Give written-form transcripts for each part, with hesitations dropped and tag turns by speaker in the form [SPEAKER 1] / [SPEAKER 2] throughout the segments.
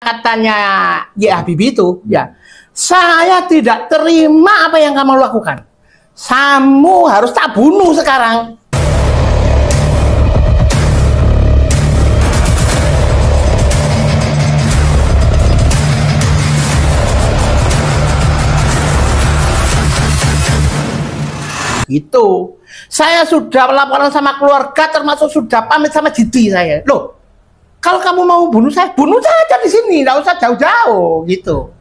[SPEAKER 1] katanya ya Habibie itu, ya, saya tidak terima apa yang kamu lakukan. Kamu harus tak bunuh sekarang. Itu saya sudah laporan sama keluarga, termasuk sudah pamit sama Jiti saya. Loh, kalau kamu mau bunuh saya, bunuh saja di sini, nggak usah jauh-jauh gitu.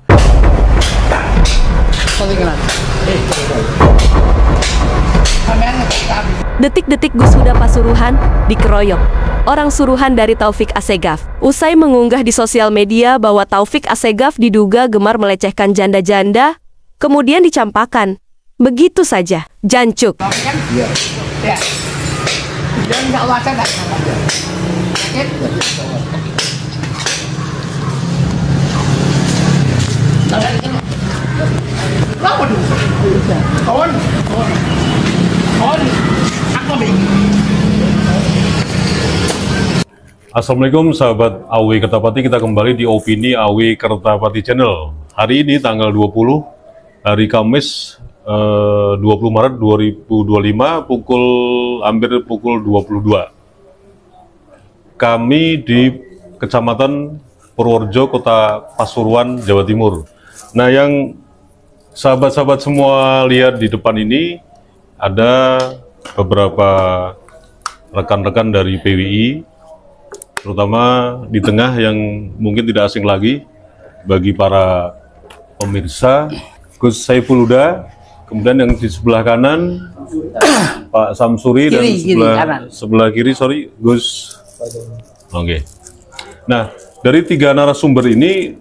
[SPEAKER 2] Detik-detik Gus Huda Pasuruan dikeroyok orang suruhan dari Taufik Assegaf. Usai mengunggah di sosial media bahwa Taufik Assegaf diduga gemar melecehkan janda-janda, kemudian dicampakkan. Begitu saja, jancuk.
[SPEAKER 1] Iya. Ya. Dan nggak wajar nggak sama.
[SPEAKER 3] Assalamualaikum sahabat AW Kertapati, kita kembali di Opini AW Kertapati Channel. Hari ini tanggal 20 hari Kamis 20 Maret 2025 hampir pukul 22. Kami di Kecamatan Purworejo, Kota Pasuruan, Jawa Timur. Nah, yang sahabat-sahabat semua lihat di depan ini ada beberapa rekan-rekan dari PWI, terutama di tengah yang mungkin tidak asing lagi bagi para pemirsa, Gus Saiful Huda. Kemudian yang di sebelah kanan Pak Samsuri, dan sebelah kiri Gus. Oke. Nah, dari tiga narasumber ini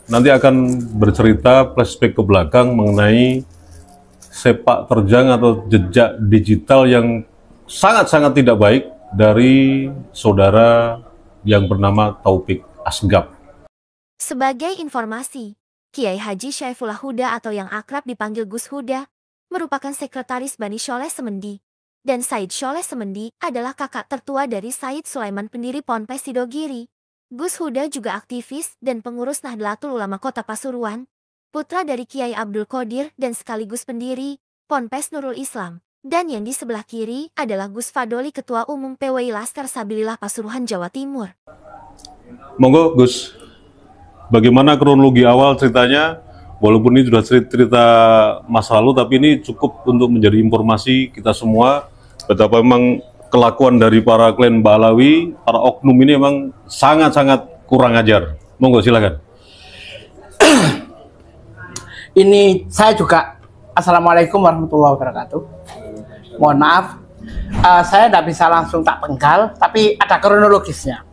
[SPEAKER 3] nanti akan bercerita flashback ke belakang mengenai sepak terjang atau jejak digital yang sangat-sangat tidak baik dari saudara yang bernama Taufik Assegaf.
[SPEAKER 4] Sebagai informasi, Kiai Haji Syaifullah Huda atau yang akrab dipanggil Gus Huda, merupakan sekretaris Bani Sholeh Semendi, dan Said Sholeh Semendi adalah kakak tertua dari Said Sulaiman pendiri Ponpes Sidogiri. Gus Huda juga aktivis dan pengurus Nahdlatul Ulama Kota Pasuruan, putra dari Kiai Abdul Qadir dan sekaligus pendiri Ponpes Nurul Islam. Dan yang di sebelah kiri adalah Gus Fadoli, Ketua Umum PWI Laskar Sabilillah Pasuruan, Jawa Timur.
[SPEAKER 3] Monggo Gus, bagaimana kronologi awal ceritanya? Walaupun ini sudah cerita masa lalu, tapi ini cukup untuk menjadi informasi kita semua betapa memang kelakuan dari para klan Ba'alawi, para oknum ini memang sangat-sangat kurang ajar. Monggo silakan.
[SPEAKER 1] Ini saya juga, Assalamualaikum warahmatullahi wabarakatuh. Mohon maaf, saya tidak bisa langsung tak penggal, tapi ada kronologisnya.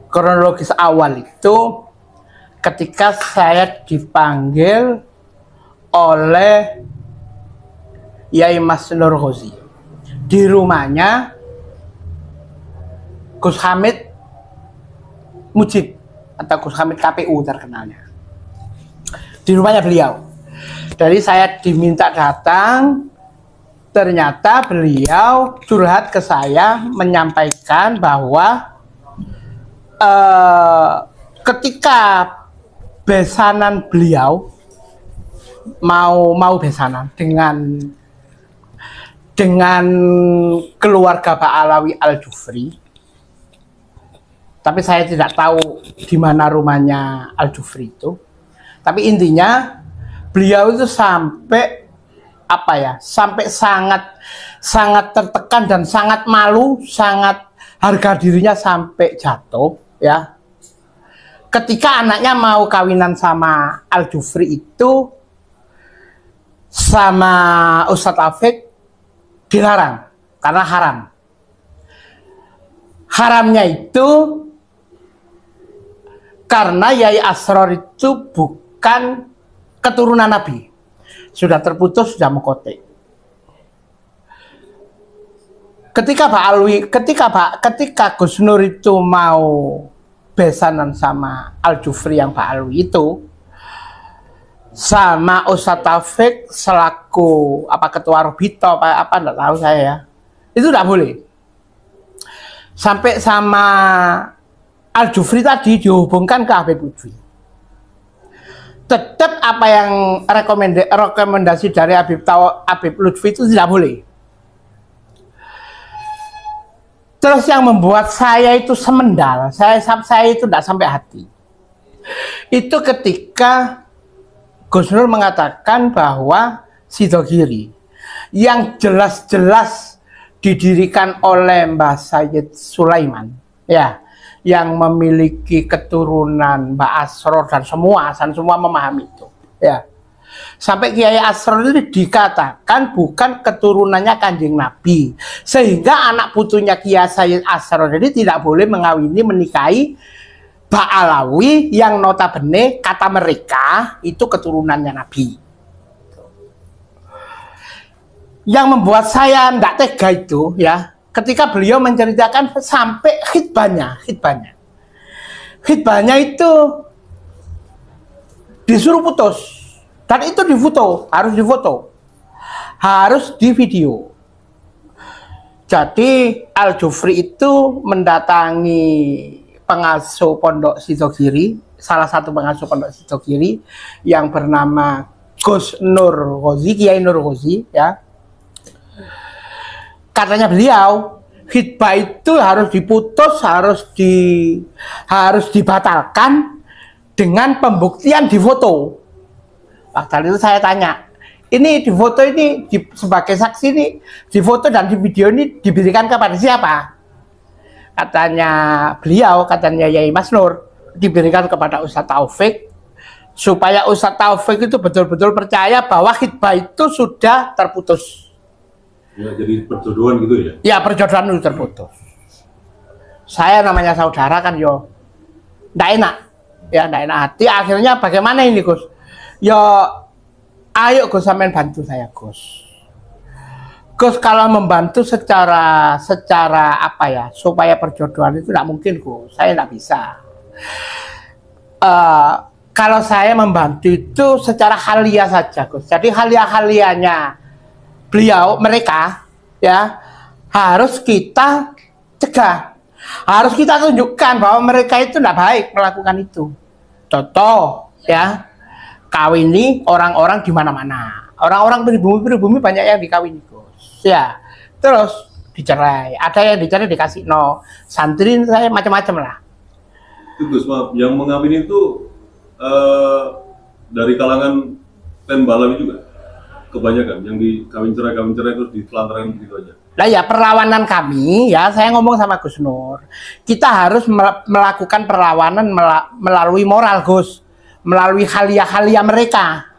[SPEAKER 1] Kronologis awal itu ketika saya dipanggil oleh Yai Mas Nur Ghozi di rumahnya Gus Hamid Mujib atau Gus Hamid KPU terkenalnya, di rumahnya beliau. Jadi saya diminta datang, ternyata beliau curhat ke saya menyampaikan bahwa ketika besanan beliau mau besanan dengan keluarga Ba'alawi Al-Jufri, tapi saya tidak tahu di mana rumahnya Al-Jufri itu. Tapi intinya beliau itu sampai sampai sangat tertekan dan sangat malu, sangat harga dirinya sampai jatuh ya. Ketika anaknya mau kawinan sama Al-Jufri itu, sama Ustadz Taufik dilarang karena haram. Haramnya itu karena Yai Asror itu bukan keturunan Nabi, sudah terputus, sudah mukote. Ketika Gus Nur itu mau besanan sama Al-Jufri yang Ba'alawi itu, sama Ustadz Taufik selaku ketua Robito apa enggak tahu saya ya, itu enggak boleh. Sampai sama Al-Jufri tadi dihubungkan ke Habib Lutfi. Tetap apa yang rekomendasi dari Habib Lutfi itu tidak boleh. Terus yang membuat saya itu semendal, saya itu tidak sampai hati. Itu ketika Gus Nur mengatakan bahwa Sidogiri yang jelas-jelas didirikan oleh Mbah Sayyid Sulaiman, ya, yang memiliki keturunan Mbak Asror dan semua memahami itu, ya. Sampai Kiai Asror itu dikatakan bukan keturunannya Kanjeng Nabi, sehingga anak putunya Kiai Sayyid Asror jadi tidak boleh menikahi Mbak Alawi yang notabene kata mereka itu keturunannya Nabi. Yang membuat saya tidak tega itu, ya, ketika beliau menceritakan sampai khitbahnya itu disuruh putus, dan itu difoto, harus di video. Jadi Al-Jufri itu mendatangi pengasuh Pondok Sidogiri, salah satu pengasuh Pondok Sidogiri yang bernama Gus Nur Ghozi, Kiai Nur Ghozi, ya. Katanya beliau, khitbah itu harus diputus, harus dibatalkan dengan pembuktian di foto. Padahal itu saya tanya, ini di foto ini sebagai saksi ini di foto dan di video ini diberikan kepada siapa? Katanya beliau, katanya Yai Mas Nur, diberikan kepada Ustadz Taufik, supaya Ustadz Taufik itu betul-betul percaya bahwa khitbah itu sudah terputus.
[SPEAKER 3] Ya, jadi perjodohan gitu ya?
[SPEAKER 1] Ya, perjodohan itu terputus. Saya namanya saudara kan yo, nggak enak, ya nggak enak hati. Akhirnya bagaimana ini Gus? Yo, ayo Gus sampean bantu saya Gus. Gus kalau membantu secara apa ya, supaya perjodohan itu tidak mungkin Gus. Saya tidak bisa. Kalau saya membantu itu secara halia saja Gus. Jadi halia-halianya beliau, mereka, ya, harus kita cegah, harus kita tunjukkan bahwa mereka itu tidak baik melakukan itu. Contoh, ya, kawini orang-orang di mana-mana, orang-orang pribumi banyak yang dikawini, Gus, ya, terus dicerai, ada yang dicerai dikasih no, santri saya macam-macam lah.
[SPEAKER 3] Itu Gus, maaf, yang mengawini itu dari kalangan Ten Balawi juga? Kebanyakan yang kawin cerai terus ditelantarkan begitu aja. Nah
[SPEAKER 1] ya, perlawanan kami, ya, saya ngomong sama Gus Nur, kita harus melakukan perlawanan melalui moral Gus, melalui halia-halia mereka.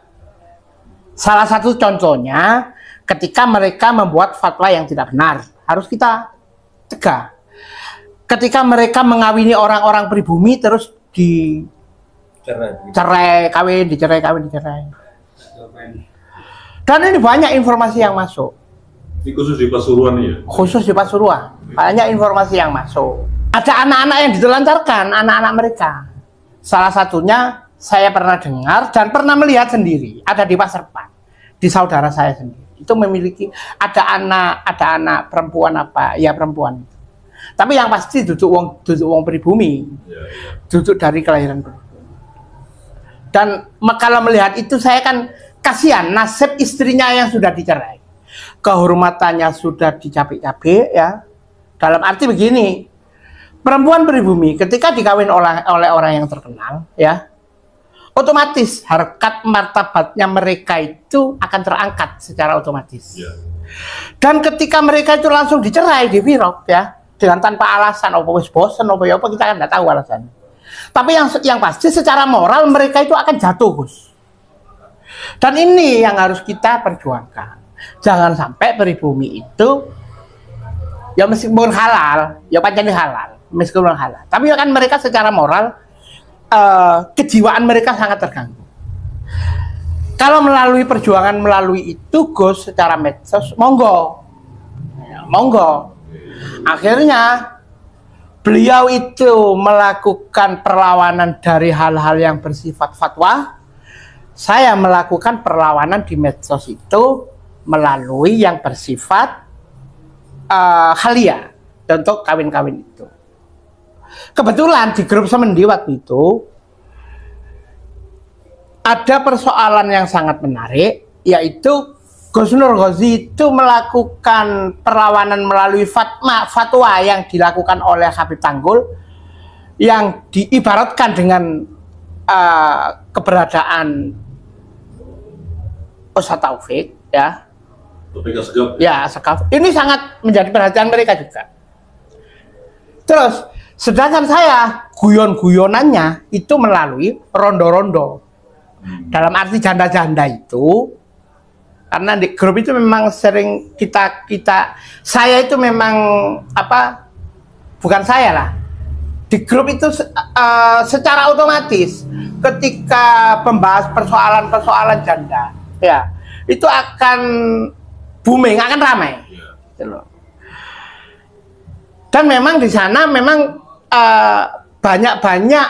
[SPEAKER 1] Salah satu contohnya ketika mereka membuat fatwa yang tidak benar, harus kita cegah. Ketika mereka mengawini orang-orang pribumi terus dicerai kawin. Dan ini banyak informasi yang masuk.
[SPEAKER 3] Ini khusus di Pasuruan ya?
[SPEAKER 1] Khusus di Pasuruan. Banyak informasi yang masuk. Ada anak-anak yang ditelantarkan, anak-anak mereka. Salah satunya saya pernah dengar dan pernah melihat sendiri. Ada di Pasarpan, di saudara saya sendiri. Itu memiliki, ada anak perempuan apa? Ya perempuan. Tapi yang pasti duduk wong pribumi. Duduk dari kelahiran pribumi. Dan kalau melihat itu saya kan kasihan nasib istrinya yang sudah dicerai, kehormatannya sudah dicabik-cabik, ya. Dalam arti begini, perempuan pribumi ketika dikawin oleh orang yang terkenal, ya, otomatis harkat martabatnya mereka itu akan terangkat secara otomatis. Dan ketika mereka itu langsung dicerai, divirok, ya, dengan tanpa alasan, wis bosen, apa kita kan nggak tahu alasannya. Tapi yang pasti secara moral mereka itu akan jatuh, Gus. Dan ini yang harus kita perjuangkan. Jangan sampai pribumi itu, ya meskipun halal, ya pancen halal, meskipun halal. Tapi kan mereka secara moral, kejiwaan mereka sangat terganggu. Kalau melalui perjuangan melalui itu, Gus, secara medsos, monggo, ya, monggo. Akhirnya beliau itu melakukan perlawanan dari hal-hal yang bersifat fatwa. Saya melakukan perlawanan di medsos itu melalui yang bersifat halia untuk kawin-kawin itu. Kebetulan di grup Semendi waktu itu ada persoalan yang sangat menarik, yaitu Gus Nur Ghazi itu melakukan perlawanan melalui fatwa yang dilakukan oleh Habib Tanggul yang diibaratkan dengan keberadaan Ustadz Taufik, ya. Ya, Asegaf. Ini sangat menjadi perhatian mereka juga. Terus, sedangkan saya guyon-guyonannya itu melalui rondo-rondo. Dalam arti janda-janda itu, karena di grup itu memang sering saya itu memang bukan saya lah. Di grup itu secara otomatis ketika membahas persoalan-persoalan janda, ya, itu akan booming, akan ramai. Dan memang di sana memang banyak-banyak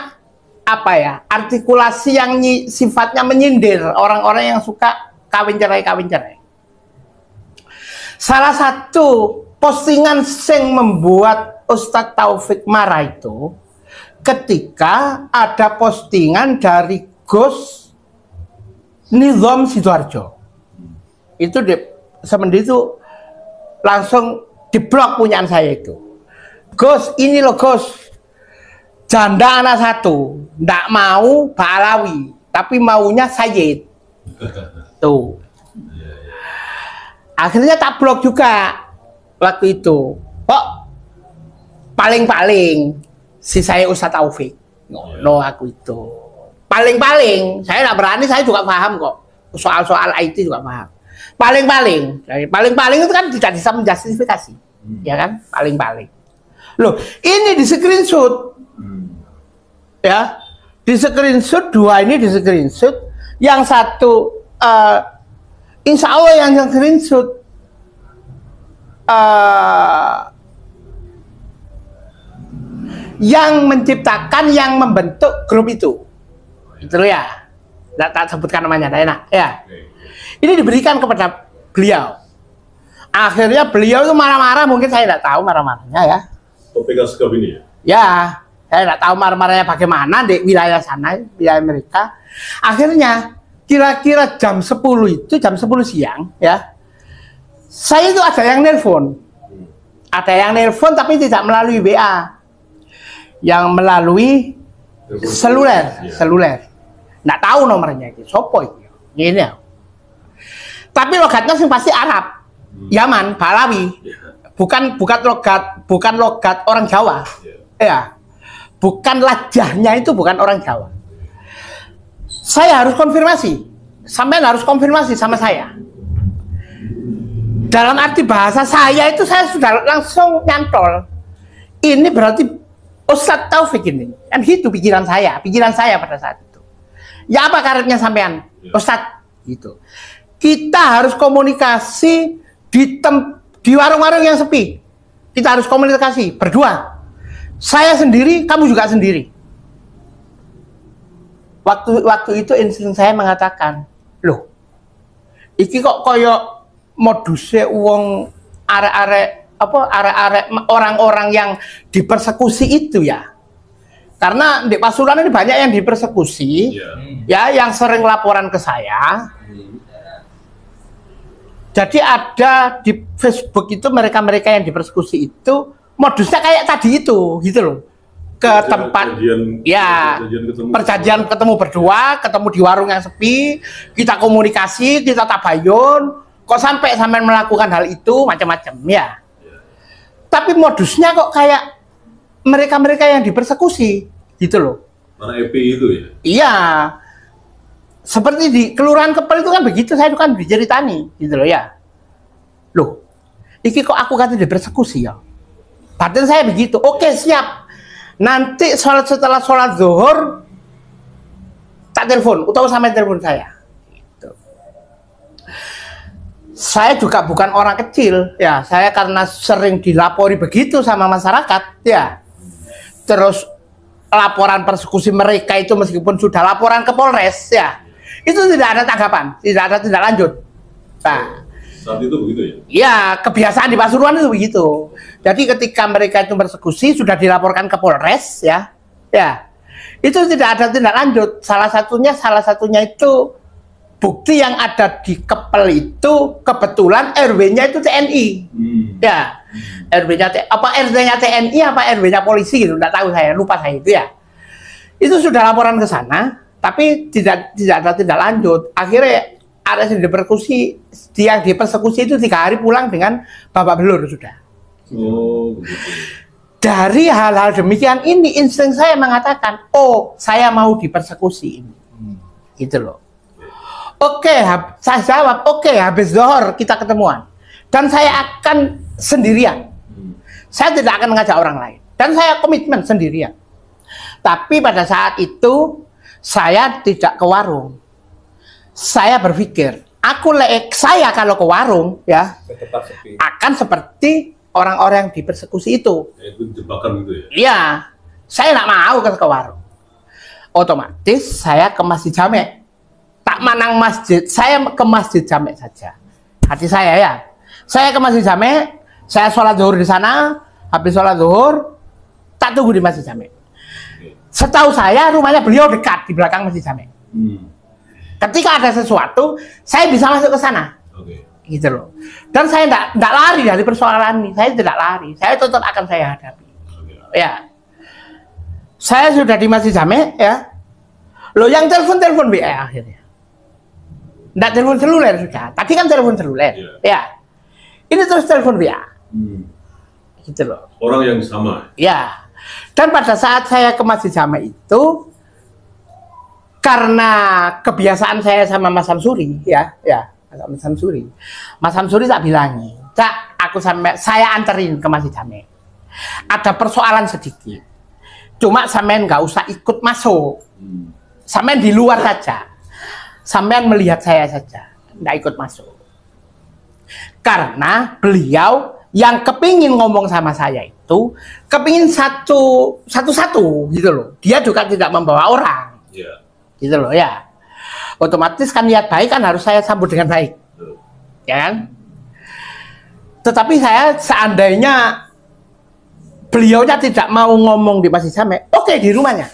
[SPEAKER 1] artikulasi yang sifatnya menyindir orang-orang yang suka kawin cerai. Salah satu postingan yang membuat Ustadz Taufik marah itu ketika ada postingan dari Gus Nizam Sidoarjo. Itu Semendi itu langsung diblok punyaan saya itu. Gus, ini loh Gus, janda anak satu, ndak mau Ba'alawi, tapi maunya Sayyid. Tuh. Akhirnya tak blok juga waktu itu. Kok paling-paling si saya Ustadz Taufik. No, aku itu. Paling-paling, saya nggak berani, saya juga paham kok. Soal-soal IT juga paham. Paling-paling itu kan tidak bisa menjustifikasi, ya kan? Paling-paling. Loh, ini di screenshot, ya, di screenshot dua ini di screenshot, yang satu, insya Allah yang screenshot, yang menciptakan, yang membentuk grup itu ya, tak sebutkan namanya, tak enak, ya. Ini diberikan kepada beliau. Akhirnya beliau itu marah-marah, mungkin saya tidak tahu marah-marahnya ya.
[SPEAKER 3] Topik Asegaf ini ya?
[SPEAKER 1] Ya, saya tidak tahu marah-marahnya bagaimana di wilayah sana, wilayah mereka. Akhirnya kira-kira jam 10 itu, jam 10 siang ya, saya itu ada yang nelpon. Ada yang nelpon tapi tidak melalui WA, yang melalui seluler. Nggak tahu nomornya itu, sopo itu. Ini ya. Tapi logatnya sih pasti Arab, Yaman, Ba'alawi, bukan logat orang Jawa, ya, bukan lajahnya itu bukan orang Jawa. Saya harus konfirmasi, sampai harus konfirmasi sama saya. Dalam arti bahasa saya itu saya sudah langsung nyantol. Ini berarti Ustadz Taufik ini, kan itu pikiran saya pada saat itu. Ya apa karetnya sampean, Ustadz, gitu. Kita harus komunikasi di warung-warung yang sepi. Kita harus komunikasi berdua. Saya sendiri, kamu juga sendiri. Waktu itu insting saya mengatakan, loh, iki kok koyo modusnya uang arek-arek orang-orang yang dipersekusi itu ya. Karena di Pasuruan ini banyak yang dipersekusi, ya, yang sering laporan ke saya. Jadi ada di Facebook itu mereka-mereka yang dipersekusi itu modusnya kayak tadi itu, gitu loh. Ke tempat, perjanjian ketemu berdua, ketemu di warung yang sepi, kita komunikasi, kita tabayun, kok sampai melakukan hal itu macam-macam, ya. Tapi modusnya kok kayak mereka-mereka yang dipersekusi, gitu loh.
[SPEAKER 3] Mana EP itu ya?
[SPEAKER 1] Iya. Seperti di Kelurahan Kepel itu kan begitu, saya itu kan diceritani, gitu loh ya. Loh, iki kok aku kata dipersekusi ya? Batin saya begitu, oke siap. Nanti setelah sholat zuhur, tak telepon, atau sampai telepon saya. Gitu. Saya juga bukan orang kecil, ya. Saya karena sering dilapori begitu sama masyarakat, ya. Terus laporan persekusi mereka itu meskipun sudah laporan ke Polres, ya. Itu tidak ada tanggapan, tidak ada tindak lanjut. Nah,
[SPEAKER 3] Saat itu begitu ya?
[SPEAKER 1] Ya, kebiasaan di Pasuruan itu begitu. Jadi ketika mereka itu persekusi sudah dilaporkan ke Polres ya. Ya. Itu tidak ada tindak lanjut. Salah satunya itu bukti yang ada di Kepel itu kebetulan RW-nya itu TNI. Ya. RW-nya apa RT-nya TNI apa RW-nya polisi gitu, enggak tahu saya, lupa saya itu ya. Itu sudah laporan ke sana, tapi tidak ada tindak lanjut. Akhirnya ada yang dipersekusi, dia dipersekusi itu 3 hari pulang dengan babak belur sudah.
[SPEAKER 3] Oh, begitu.
[SPEAKER 1] Dari hal-hal demikian ini insting saya mengatakan, oh saya mau dipersekusi ini, gitu loh. Oke, saya jawab, oke, habis zuhur kita ketemuan, dan saya akan sendirian. Saya tidak akan mengajak orang lain, dan saya komitmen sendirian. Tapi pada saat itu saya tidak ke warung. Saya berpikir, saya kalau ke warung ya akan seperti orang-orang yang dipersekusi itu.
[SPEAKER 3] Ya, itu jebakan gitu ya?
[SPEAKER 1] Iya, saya nggak mau ke warung. Otomatis saya ke Masjid Jamek. Tak manang masjid, saya ke Masjid Jamek saja. Hati saya ya. Saya ke Masjid Jamek, saya sholat zuhur di sana. Habis sholat zuhur, tak tunggu di Masjid Jamek. Setahu saya rumahnya beliau dekat di belakang Masjid Jamek. Ketika ada sesuatu, saya bisa masuk ke sana. Gitu loh. Dan saya tidak lari dari persoalan ini. Saya tidak lari. Saya tetap akan saya hadapi. Ya. Saya sudah di Masjid Jamek ya. Loh yang telepon WA akhirnya. Tidak telepon seluler sudah. Tadi kan telepon seluler. Ya. Ini terus telepon WA. Gitu loh.
[SPEAKER 3] Orang yang sama.
[SPEAKER 1] Ya. Dan pada saat saya ke Masjid Jamek itu, karena kebiasaan saya sama Mas Samsuri, Mas Samsuri tak bilangi, Cak, saya anterin ke Masjid Jamek. Ada persoalan sedikit, cuma sampean nggak usah ikut masuk, sampean di luar saja, sampean melihat saya saja, nggak ikut masuk. Karena beliau yang kepingin ngomong sama saya itu, kepingin satu-satu gitu loh. Dia juga tidak membawa orang. Gitu loh ya. Otomatis kan niat baik kan harus saya sambut dengan baik. Ya kan? Tetapi saya seandainya beliaunya tidak mau ngomong di Masjid Jamek, oke, di rumahnya.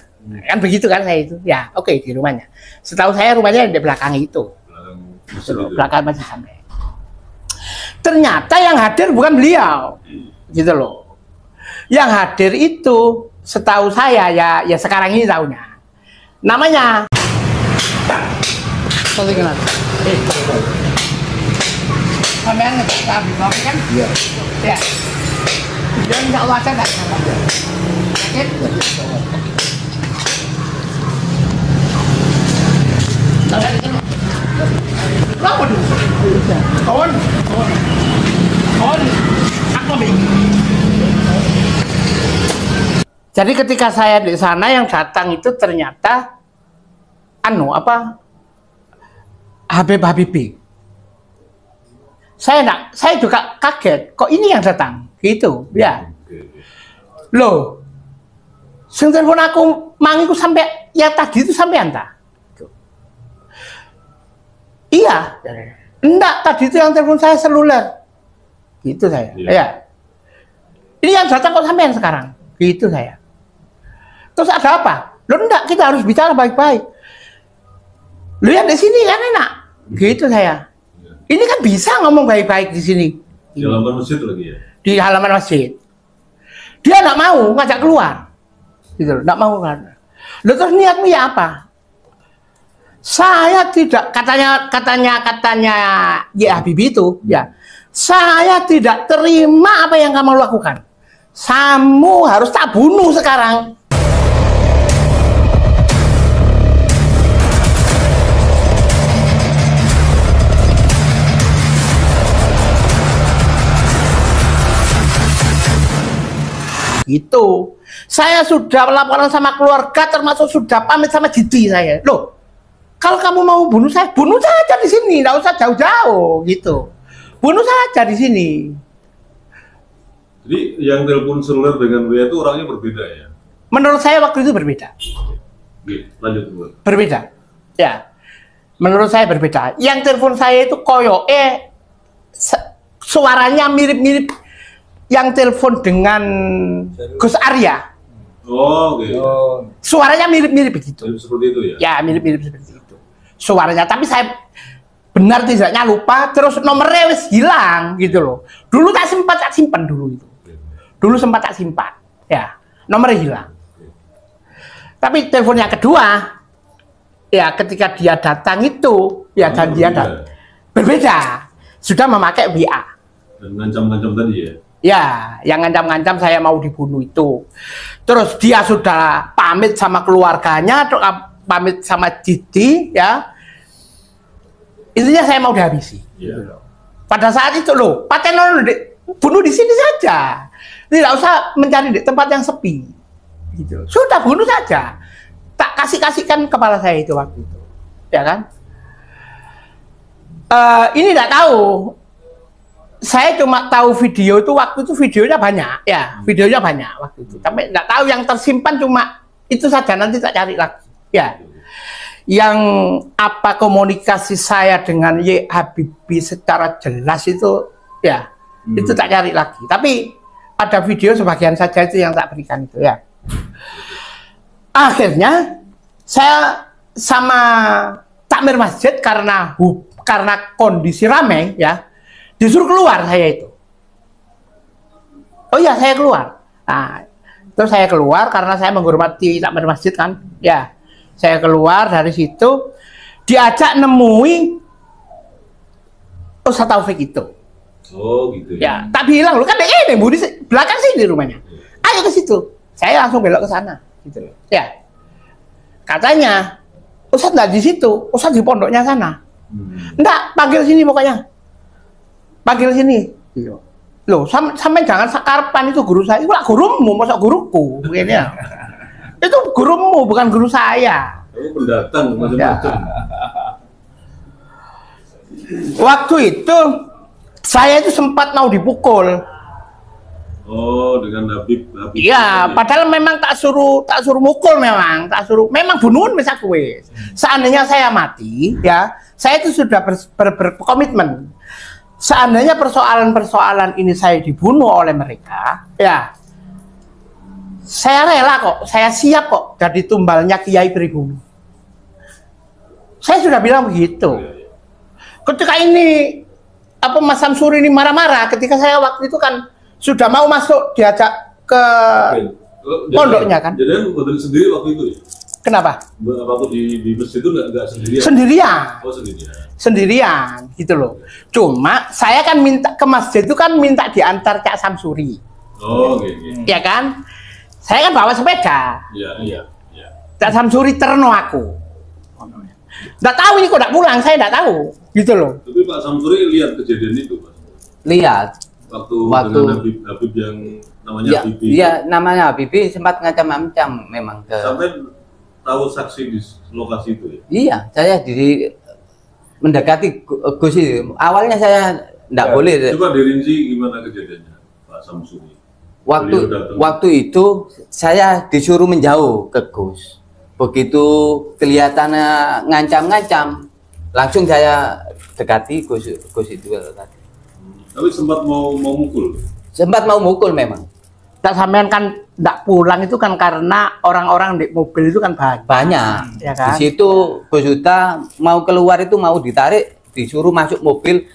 [SPEAKER 1] Kan begitu kan saya itu. Ya, oke, di rumahnya. Setahu saya rumahnya di belakang itu. Gitu loh, belakang Masjid Jamek. Ternyata yang hadir bukan beliau. Gitu loh. Yang hadir itu setahu saya ya sekarang ini tahunya. Namanya Sampean ngetik di bawah kan? Iya. Ya. Dan insya Allah saya tidak salah. Sakit? Kenapa dulu? Kawan. Aku bingung. Jadi ketika saya di sana yang datang itu ternyata Habib. Saya juga kaget, kok ini yang datang gitu ya. Loh, sing telepon aku mangiku sampai ya tadi itu sampai anta. Iya, enggak, tadi itu yang telepon saya seluler. Gitu saya. Ya. Ini yang datang kok sampean sekarang. Gitu saya. Terus ada apa? Loh enggak, kita harus bicara baik-baik. Lihat di sini kan enak. Gitu saya. Ini kan bisa ngomong baik-baik di sini.
[SPEAKER 3] Di halaman masjid lagi ya?
[SPEAKER 1] Di halaman masjid. Dia enggak mau ngajak keluar. Gitu, enggak mau kan. Loh terus niatmu ya apa? Saya tidak katanya ya Habibie itu ya. Saya tidak terima apa yang kamu lakukan. Kamu harus tak bunuh sekarang. Gitu. Saya sudah laporan sama keluarga, termasuk sudah pamit sama Didi saya. Loh, kalau kamu mau bunuh saja di sini, nggak usah jauh-jauh gitu. Bunuh saja di sini.
[SPEAKER 3] Jadi yang telepon seluler dengan WA itu orangnya berbeda ya?
[SPEAKER 1] Menurut saya waktu itu berbeda.
[SPEAKER 3] Oke, lanjut dulu.
[SPEAKER 1] Berbeda. Ya. Menurut saya berbeda. Yang telepon saya itu koyoke suaranya mirip-mirip yang telepon dengan Gus Arya.
[SPEAKER 3] Oh, oke.
[SPEAKER 1] Suaranya mirip-mirip begitu.
[SPEAKER 3] Seperti itu ya?
[SPEAKER 1] Ya, mirip-mirip seperti itu. Suaranya, tapi saya benar tidaknya lupa, terus nomornya wis hilang gitu loh. Dulu tak simpan dulu itu. Dulu sempat tak simpan. Ya, nomornya hilang. Tapi telepon yang kedua, ya ketika dia datang itu, ya dan dia berbeda. Sudah memakai WA.
[SPEAKER 3] Dan ngancam-ngancam tadi ya?
[SPEAKER 1] Ya, yang ngancam-ngancam saya mau dibunuh itu. Terus dia sudah pamit sama keluarganya, pamit sama Didi, ya. Intinya saya mau dihabisi.
[SPEAKER 3] Iya.
[SPEAKER 1] Pada saat itu loh, Pak Teno bunuh di sini saja. Tidak usah mencari di tempat yang sepi. Gitu. Sudah bunuh saja. Tak kasihkan kepala saya itu waktu itu. Ya kan? Ini tidak tahu. Saya cuma tahu video itu waktu itu videonya banyak. Ya, videonya banyak waktu itu. Tapi tidak tahu yang tersimpan cuma itu saja, nanti tak cari lagi. Ya. Yang apa komunikasi saya dengan Y Habibie secara jelas itu ya itu tak cari lagi, tapi ada video sebagian saja itu yang tak berikan itu ya. Akhirnya saya sama takmir masjid karena kondisi ramai ya disuruh keluar saya itu. Oh ya, saya keluar. Nah, terus saya keluar karena saya menghormati takmir masjid kan ya. Saya keluar dari situ, diajak nemui Ustadz Taufik itu.
[SPEAKER 3] Oh gitu
[SPEAKER 1] ya. Ya, tak bilang lu kan ini Bu di belakang sini rumahnya. Ayo ke situ. Saya langsung belok ke sana gitu. Ya. Katanya Ustadz nggak di situ, Ustadz di pondoknya sana. Enggak, panggil sini pokoknya. Panggil sini. Loh, sampai jangan sakarpan itu guru saya. Itu lah gurumu, masa guruku begini ya. Itu gurumu, bukan guru saya.
[SPEAKER 3] Kamu pendatang macam-macam.
[SPEAKER 1] Waktu itu saya itu sempat mau dipukul.
[SPEAKER 3] Oh, dengan Habib.
[SPEAKER 1] Iya, padahal memang tak suruh mukul memang, memang bunuhin mesa kue. Seandainya saya mati, ya, saya itu sudah berkomitmen. Seandainya persoalan ini saya dibunuh oleh mereka, ya. Saya rela kok, saya siap kok jadi tumbalnya Kiai Pribumi. Saya sudah bilang begitu. Ketika ini Mas Samsuri ini marah-marah, ketika saya waktu itu kan sudah mau masuk diajak ke pondoknya kan.
[SPEAKER 3] Jadi sendiri waktu itu ya?
[SPEAKER 1] Kenapa?
[SPEAKER 3] Waktu di masjid itu nggak sendirian?
[SPEAKER 1] Sendirian.
[SPEAKER 3] Oh sendirian.
[SPEAKER 1] Sendirian gitu loh. Cuma saya kan minta ke masjid itu kan minta diantar Cak Samsuri.
[SPEAKER 3] Oh gitu.
[SPEAKER 1] Ya kan? Saya kan bawa sepeda.
[SPEAKER 3] Iya.
[SPEAKER 1] Cak Samsuri terno aku. Nggak tahu ini kok nggak pulang, saya nggak tahu. Gitu loh.
[SPEAKER 3] Tapi Pak Samsuri lihat kejadian itu, Pak?
[SPEAKER 5] Lihat.
[SPEAKER 3] Waktu dengan Habib yang namanya
[SPEAKER 5] ya,
[SPEAKER 3] Habibie.
[SPEAKER 5] Iya, namanya Habibie sempat ngancam-ngancam memang ke.
[SPEAKER 3] Sampai tahu saksi di lokasi itu ya?
[SPEAKER 5] Iya, saya mendekati Gus itu. Awalnya saya nggak boleh.
[SPEAKER 3] Coba dirinci gimana kejadiannya, Pak Samsuri.
[SPEAKER 5] Waktu itu saya disuruh menjauh ke Gus. Begitu kelihatannya ngancam-ngancam, langsung saya dekati Gus itu tadi.
[SPEAKER 3] Tapi sempat mau mukul.
[SPEAKER 5] Sempat mau mukul memang.
[SPEAKER 1] Tak sampean kan nggak pulang itu kan karena orang-orang di mobil itu kan
[SPEAKER 5] banyak.
[SPEAKER 1] Ya kan?
[SPEAKER 5] Di situ Gus Huda mau keluar itu mau ditarik, disuruh masuk mobil.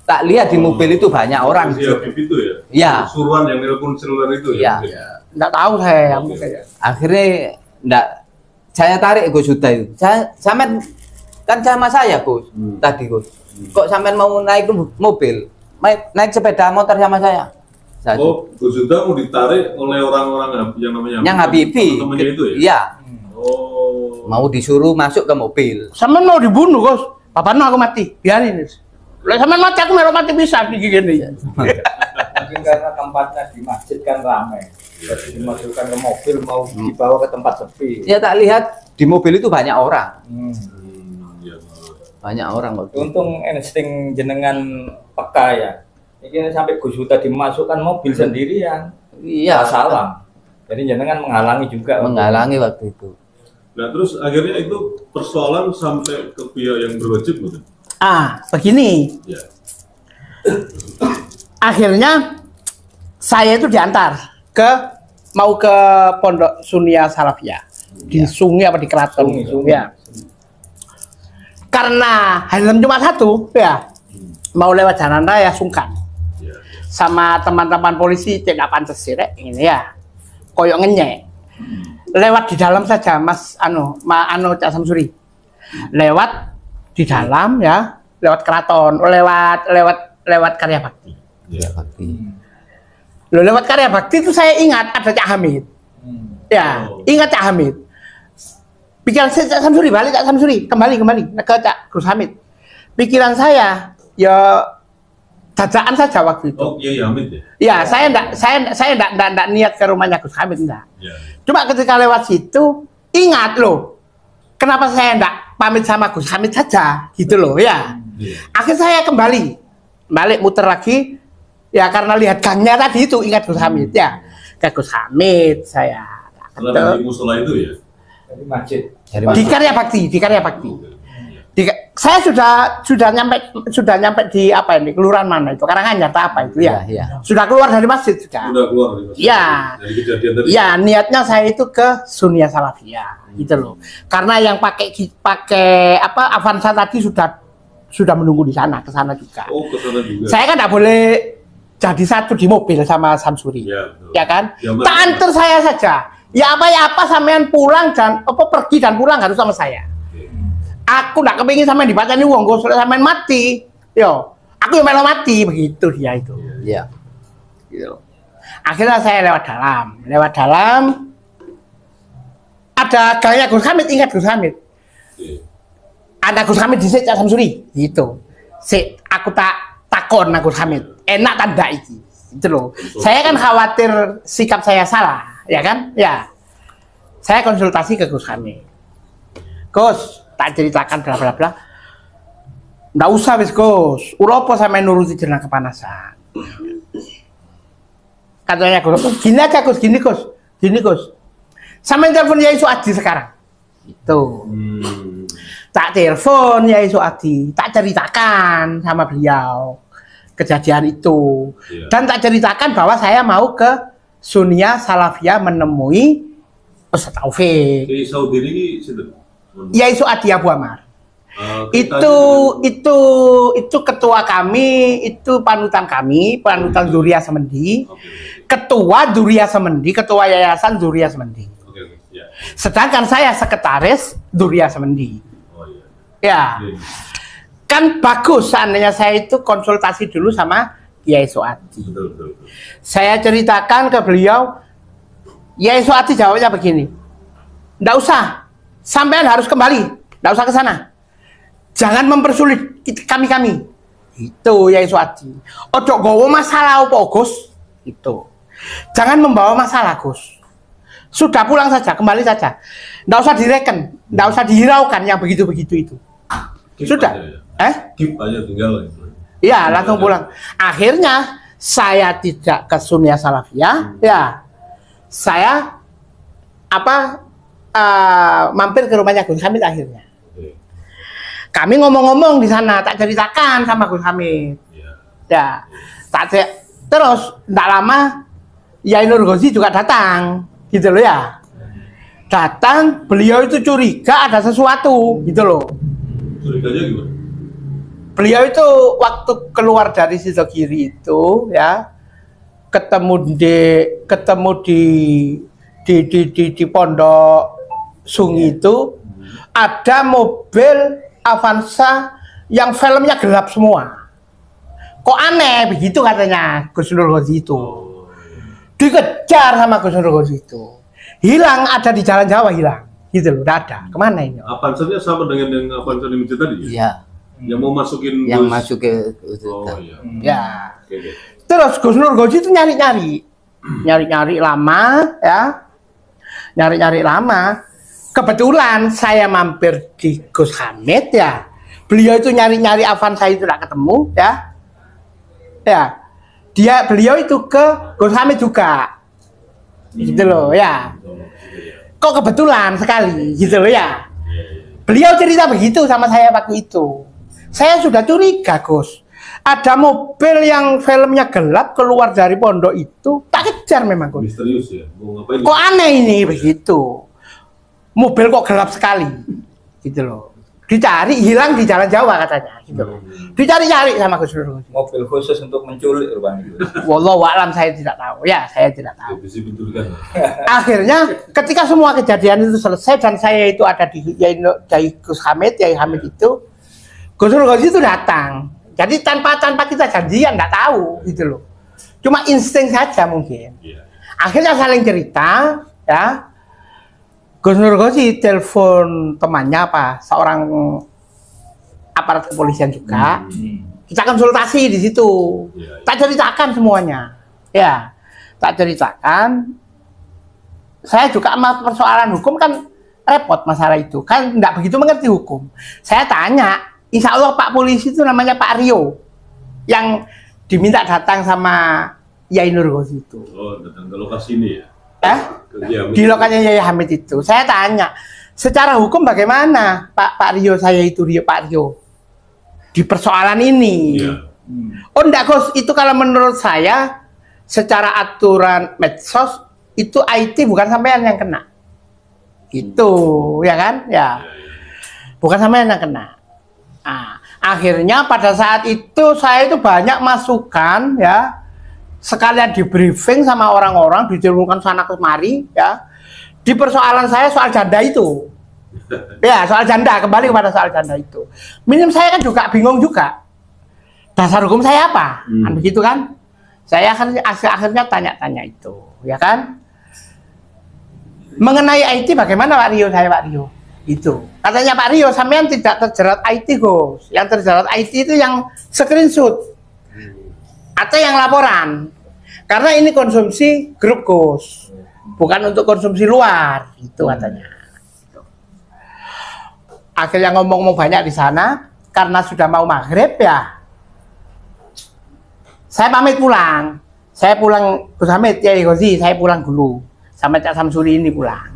[SPEAKER 5] Tak lihat di mobil itu banyak orang.
[SPEAKER 3] Si Habib itu ya?
[SPEAKER 5] Iya.
[SPEAKER 3] Suruhan yang nelpon seluler itu ya?
[SPEAKER 5] Iya.
[SPEAKER 1] Nggak tahu saya.
[SPEAKER 5] Akhirnya saya tarik Gus Huda itu. Sampean kan sama saya Gus tadi Gus. Kok sampean mau naik mobil? Naik sepeda motor sama saya.
[SPEAKER 3] Oh, Gus Huda mau ditarik oleh orang-orang yang namanya
[SPEAKER 5] Habibie.
[SPEAKER 3] Temannya itu ya?
[SPEAKER 5] Iya.
[SPEAKER 3] Oh.
[SPEAKER 5] Mau disuruh masuk ke mobil.
[SPEAKER 1] Sampean mau dibunuh, Gus. Papano aku mati. Biarin. Lah sampean mati aku mati bisa gini.
[SPEAKER 6] Mungkin karena tempatnya di masjid kan ramai. Jadi dimasukkan ke mobil mau dibawa ke tempat sepi.
[SPEAKER 5] Ya tak lihat di mobil itu banyak orang.
[SPEAKER 3] Ya.
[SPEAKER 5] Banyak orang waktu.
[SPEAKER 6] Untung insting jenengan peka ya. Ini sampai Gus Huda dimasukkan mobil sendirian.
[SPEAKER 5] Iya.
[SPEAKER 6] Salah. Jadi jenengan menghalangi juga.
[SPEAKER 5] Menghalangi waktu itu.
[SPEAKER 3] Nah terus akhirnya itu persoalan sampai ke pihak yang berwajib bukan?
[SPEAKER 1] Begini.
[SPEAKER 3] Ya.
[SPEAKER 1] akhirnya saya itu diantar mau ke Pondok Sunia Salafiyah di Sungai apa di Keraton gitu ya. Karena helm cuma satu ya, mau lewat jalan raya sungkan. Sama teman-teman polisi tidak pantas sih ini ya, koyok ngenyek. Lewat di dalam saja Mas Cak Samsuri. Lewat di dalam ya, lewat keraton, lewat karya bakti.
[SPEAKER 5] Ya, bakti.
[SPEAKER 1] Loh, lewat karya bakti itu saya ingat ada Cak Hamid. Ya, ingat Cak Hamid. Pikiran saya Cak Samsuri, balik Cak Samsuri, kembali ke Cak Gus Hamid. Pikiran saya ya dadaan saja waktu itu.
[SPEAKER 3] Oh, iya Hamid ya?
[SPEAKER 1] Ya, saya enggak niat ke rumahnya Gus Hamid enggak.
[SPEAKER 3] Ya.
[SPEAKER 1] Cuma ketika lewat situ ingat loh. Kenapa saya enggak pamit sama Gus Hamid saja gitu loh ya. Akhirnya saya balik muter lagi ya karena lihat gangnya tadi itu ingat Gus Hamid ya. Ke Gus Hamid saya
[SPEAKER 3] Setelah di musola itu ya?
[SPEAKER 6] Dari masjid.
[SPEAKER 1] di karya bakti. Saya sudah nyampe di apa ini kelurahan mana itu Karanganyar atau apa itu ya. Sudah keluar dari masjid sudah.
[SPEAKER 3] Udah keluar dari masjid.
[SPEAKER 1] Ya.
[SPEAKER 3] Dari kejadian tadi.
[SPEAKER 1] Ya, niatnya saya itu ke Sunia Salafiyah gitu loh. Karena yang pakai apa Avanza tadi sudah menunggu di sana, ke sana juga.
[SPEAKER 3] Oh, ke sana juga.
[SPEAKER 1] Saya kan tidak boleh jadi satu di mobil sama Samsuri.
[SPEAKER 3] Ya, betul.
[SPEAKER 1] Ya kan?
[SPEAKER 3] Ya,
[SPEAKER 1] Tak antar saya saja. Ya apa sampean pulang dan pergi dan pulang harus sama saya. Aku nggak kepingin sampean dipateni wong, gue sampean mati. Yo, aku yang malah mati begitu dia itu.
[SPEAKER 5] Iya.
[SPEAKER 1] Gitu. Akhirnya saya lewat dalam. Ada gaya Gus Hamid, ingat Gus Hamid. Ada Gus Hamid di Cak Samsuri, gitu. Aku takon Gus Hamid, enak tanda iki, gitu loh. Saya kan khawatir sikap saya salah. Ya kan? Ya. Saya konsultasi ke Gus Hamid. Gus, tak ceritakan bla bla bla. Nggak usah wis Gus. Ulopo sampe nuruti jeneng kepanasan. Katanya Gus, gini aja Gus, gini Gus. Sampe telepon Yai Suadi sekarang. Itu. Tak telepon Yai Suadi, tak ceritakan sama beliau kejadian itu. Dan tak ceritakan bahwa saya mau ke Sunia Salafiyah menemui Ustaz Taufik.
[SPEAKER 3] Di Saudi ini situ.
[SPEAKER 1] Yai Suadi Abu Amar. Itu ketua kami, itu panutan Zuria Semendi. Ketua Zuria Semendi, ketua Yayasan Zuria Semendi. Sedangkan saya sekretaris Zuria Semendi.
[SPEAKER 3] Oh, iya.
[SPEAKER 1] Ya. Kan bagus seandainya saya itu konsultasi dulu sama Yai Suadi.
[SPEAKER 3] Betul.
[SPEAKER 1] Saya ceritakan ke beliau, Yai Suadi jawabnya begini, nggak usah, sampean harus kembali, nggak usah ke sana, jangan mempersulit kami. Itu Yai Suadi. Ojo gowo masalah apa Gus? Itu. Jangan membawa masalah Gus. Sudah pulang saja, kembali saja. Nggak usah direken, nggak usah dihiraukan yang begitu-begitu itu. Sudah.
[SPEAKER 3] Keep aja tinggal.
[SPEAKER 1] Iya, langsung pulang. Akhirnya saya tidak ke Sunia Salafiyah, ya. Saya mampir ke rumahnya Gus Hamid akhirnya. Kami ngomong-ngomong di sana, tak ceritakan sama Gus Hamid. Ya. Terus tidak lama Yai Nur Ghozi juga datang, gitu loh ya. Datang, beliau itu curiga ada sesuatu, gitu loh.
[SPEAKER 3] Curiganya gimana?
[SPEAKER 1] Beliau itu waktu keluar dari Sidogiri itu ya ketemu di Pondok Sungi itu ada mobil Avanza yang filmnya gelap semua. Kok aneh begitu katanya Gus Nur Ghozi itu. Dikejar sama Gus Nur Ghozi itu. Hilang, ada di Jalan Jawa hilang. Gitu loh, udah ada. Kemana ini?
[SPEAKER 3] Avanza-nya sama dengan yang Avanza di masjid tadi?
[SPEAKER 5] Iya.
[SPEAKER 3] Yang mau masukin
[SPEAKER 5] Yang
[SPEAKER 3] bus.
[SPEAKER 5] masuk ke
[SPEAKER 3] Oh iya.
[SPEAKER 1] Ya.
[SPEAKER 3] Oke.
[SPEAKER 1] Terus Gus Nur Ghozi itu nyari-nyari lama ya. Nyari-nyari lama. Kebetulan saya mampir di Gus Hamid ya. Beliau itu nyari-nyari Avanza itu tidak ketemu ya. Ya. Beliau itu ke Gus Hamid juga. Gitu loh ya. Kok kebetulan sekali gitu loh ya. Beliau cerita begitu sama saya waktu itu. Saya sudah curiga Gus. Ada mobil yang filmnya gelap keluar dari pondok itu, tak kejar memang Gus.
[SPEAKER 3] Misterius ya. Mau ngapain?
[SPEAKER 1] Kok aneh ini begitu. Mobil kok gelap sekali. Gitu loh. Dicari hilang di jalan Jawa katanya gitu loh. Dicari-cari sama Gus Nur.
[SPEAKER 6] Mobil khusus untuk menculik rupanya itu.
[SPEAKER 1] Wallahu a'lam, saya tidak tahu. Ya, saya tidak tahu.
[SPEAKER 3] Bisa penculikan.
[SPEAKER 1] Akhirnya ketika semua kejadian itu selesai dan saya itu ada di Yai Gus Hamid, Yai Hamid itu Gus Nur itu datang. Jadi tanpa kita janjian, nggak tahu gitu loh. Cuma insting saja mungkin.
[SPEAKER 3] Iya.
[SPEAKER 1] Akhirnya saling cerita, ya. Gus Nur telepon temannya apa, seorang aparat kepolisian juga. Kita konsultasi di situ.
[SPEAKER 3] Iya.
[SPEAKER 1] Tak ceritakan semuanya, ya. Tak ceritakan. Saya juga sama persoalan hukum kan repot masalah itu, kan nggak begitu mengerti hukum. Saya tanya. Insya Allah Pak Polisi itu namanya Pak Rio yang diminta datang sama Yai Nur Ghozi itu.
[SPEAKER 3] Oh, datang ke lokasi ini ya?
[SPEAKER 1] Di lokasinya Yai Hamid itu. Saya tanya, secara hukum bagaimana Pak Rio, saya itu Pak Rio di persoalan ini?
[SPEAKER 3] Iya.
[SPEAKER 1] Oh enggak Gus, itu kalau menurut saya secara aturan medsos itu IT bukan sampean yang kena. Itu, ya kan? Ya. Bukan sampean yang kena. Nah, akhirnya pada saat itu saya itu banyak masukan ya, sekalian di briefing sama orang-orang, ditemukan sana kemari ya, di persoalan saya soal janda itu. Ya, soal janda, kembali kepada soal janda itu. Minim saya kan juga bingung juga. Dasar hukum saya apa? Kan begitu kan? Saya akhirnya tanya-tanya itu, ya kan? Mengenai IT bagaimana Pak Rio, saya Pak Rio? Itu katanya Pak Rio, sampean tidak terjerat IT Gus, yang terjerat IT itu yang screenshot atau yang laporan, karena ini konsumsi grup Gus, bukan untuk konsumsi luar, itu katanya. Akhirnya ngomong banyak di sana, karena sudah mau maghrib ya, saya pamit pulang. Saya pulang Gus Hamid, ya Ghozi, saya pulang dulu sama Cak Samsuri ini pulang.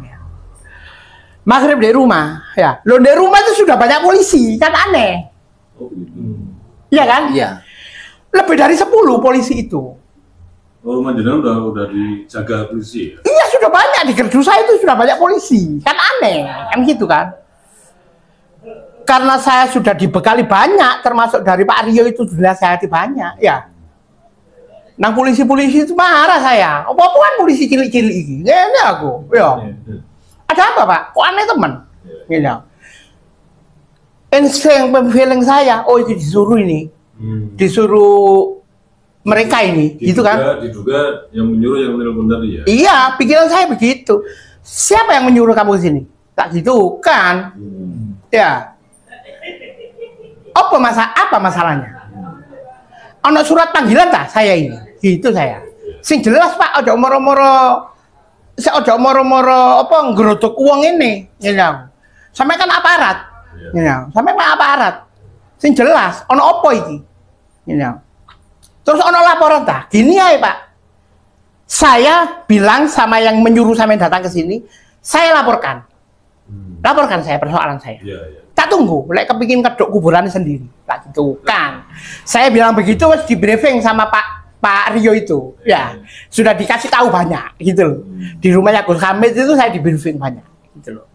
[SPEAKER 1] Maghrib di rumah, ya. Loh di rumah itu sudah banyak polisi, kan aneh.
[SPEAKER 3] Oh, gitu.
[SPEAKER 1] Iya kan?
[SPEAKER 5] Iya.
[SPEAKER 1] Lebih dari 10 polisi itu.
[SPEAKER 3] Oh, rumah jenengan udah dijaga polisi ya?
[SPEAKER 1] Iya, sudah banyak di gerdu saya itu sudah banyak polisi. Kan aneh, kan gitu kan? Karena saya sudah dibekali banyak, termasuk dari Pak Rio itu sudah saya banyak, ya. Nah polisi-polisi itu marah saya. Apa-apaan polisi cilik-cilik ini? Ini aku, ya. Ada apa Pak? Kok aneh teman? Gitu. Insting feeling saya, oh itu disuruh ini, disuruh mereka ini, gitu kan?
[SPEAKER 3] Diduga yang menyuruh yang menelpon tadi ya?
[SPEAKER 1] Iya, pikiran saya begitu. Siapa yang menyuruh kamu ke sini? Tak gitu kan? Ya. Apa masalahnya? Ono surat panggilan tak saya ini? Gitu saya. Sing jelas Pak, ojo moro-moro. Saya ojo moro-moro apa nggerodok uang ini, you know. Sampai kan aparat, you know. Sampai kan aparat. Sing jelas, ono apa iki, you know. Terus ono laporan tak? Gini ya Pak, saya bilang sama yang menyuruh sampai datang ke sini, saya laporkan, saya persoalan saya. Tak tunggu, lek kepingin kedok kuburannya sendiri, tak gitu kan. Saya bilang begitu, di briefing sama Pak Rio itu, ya sudah dikasih tahu banyak, gitu loh. Di rumahnya Gus Hamid itu saya di briefing banyak, gitu loh.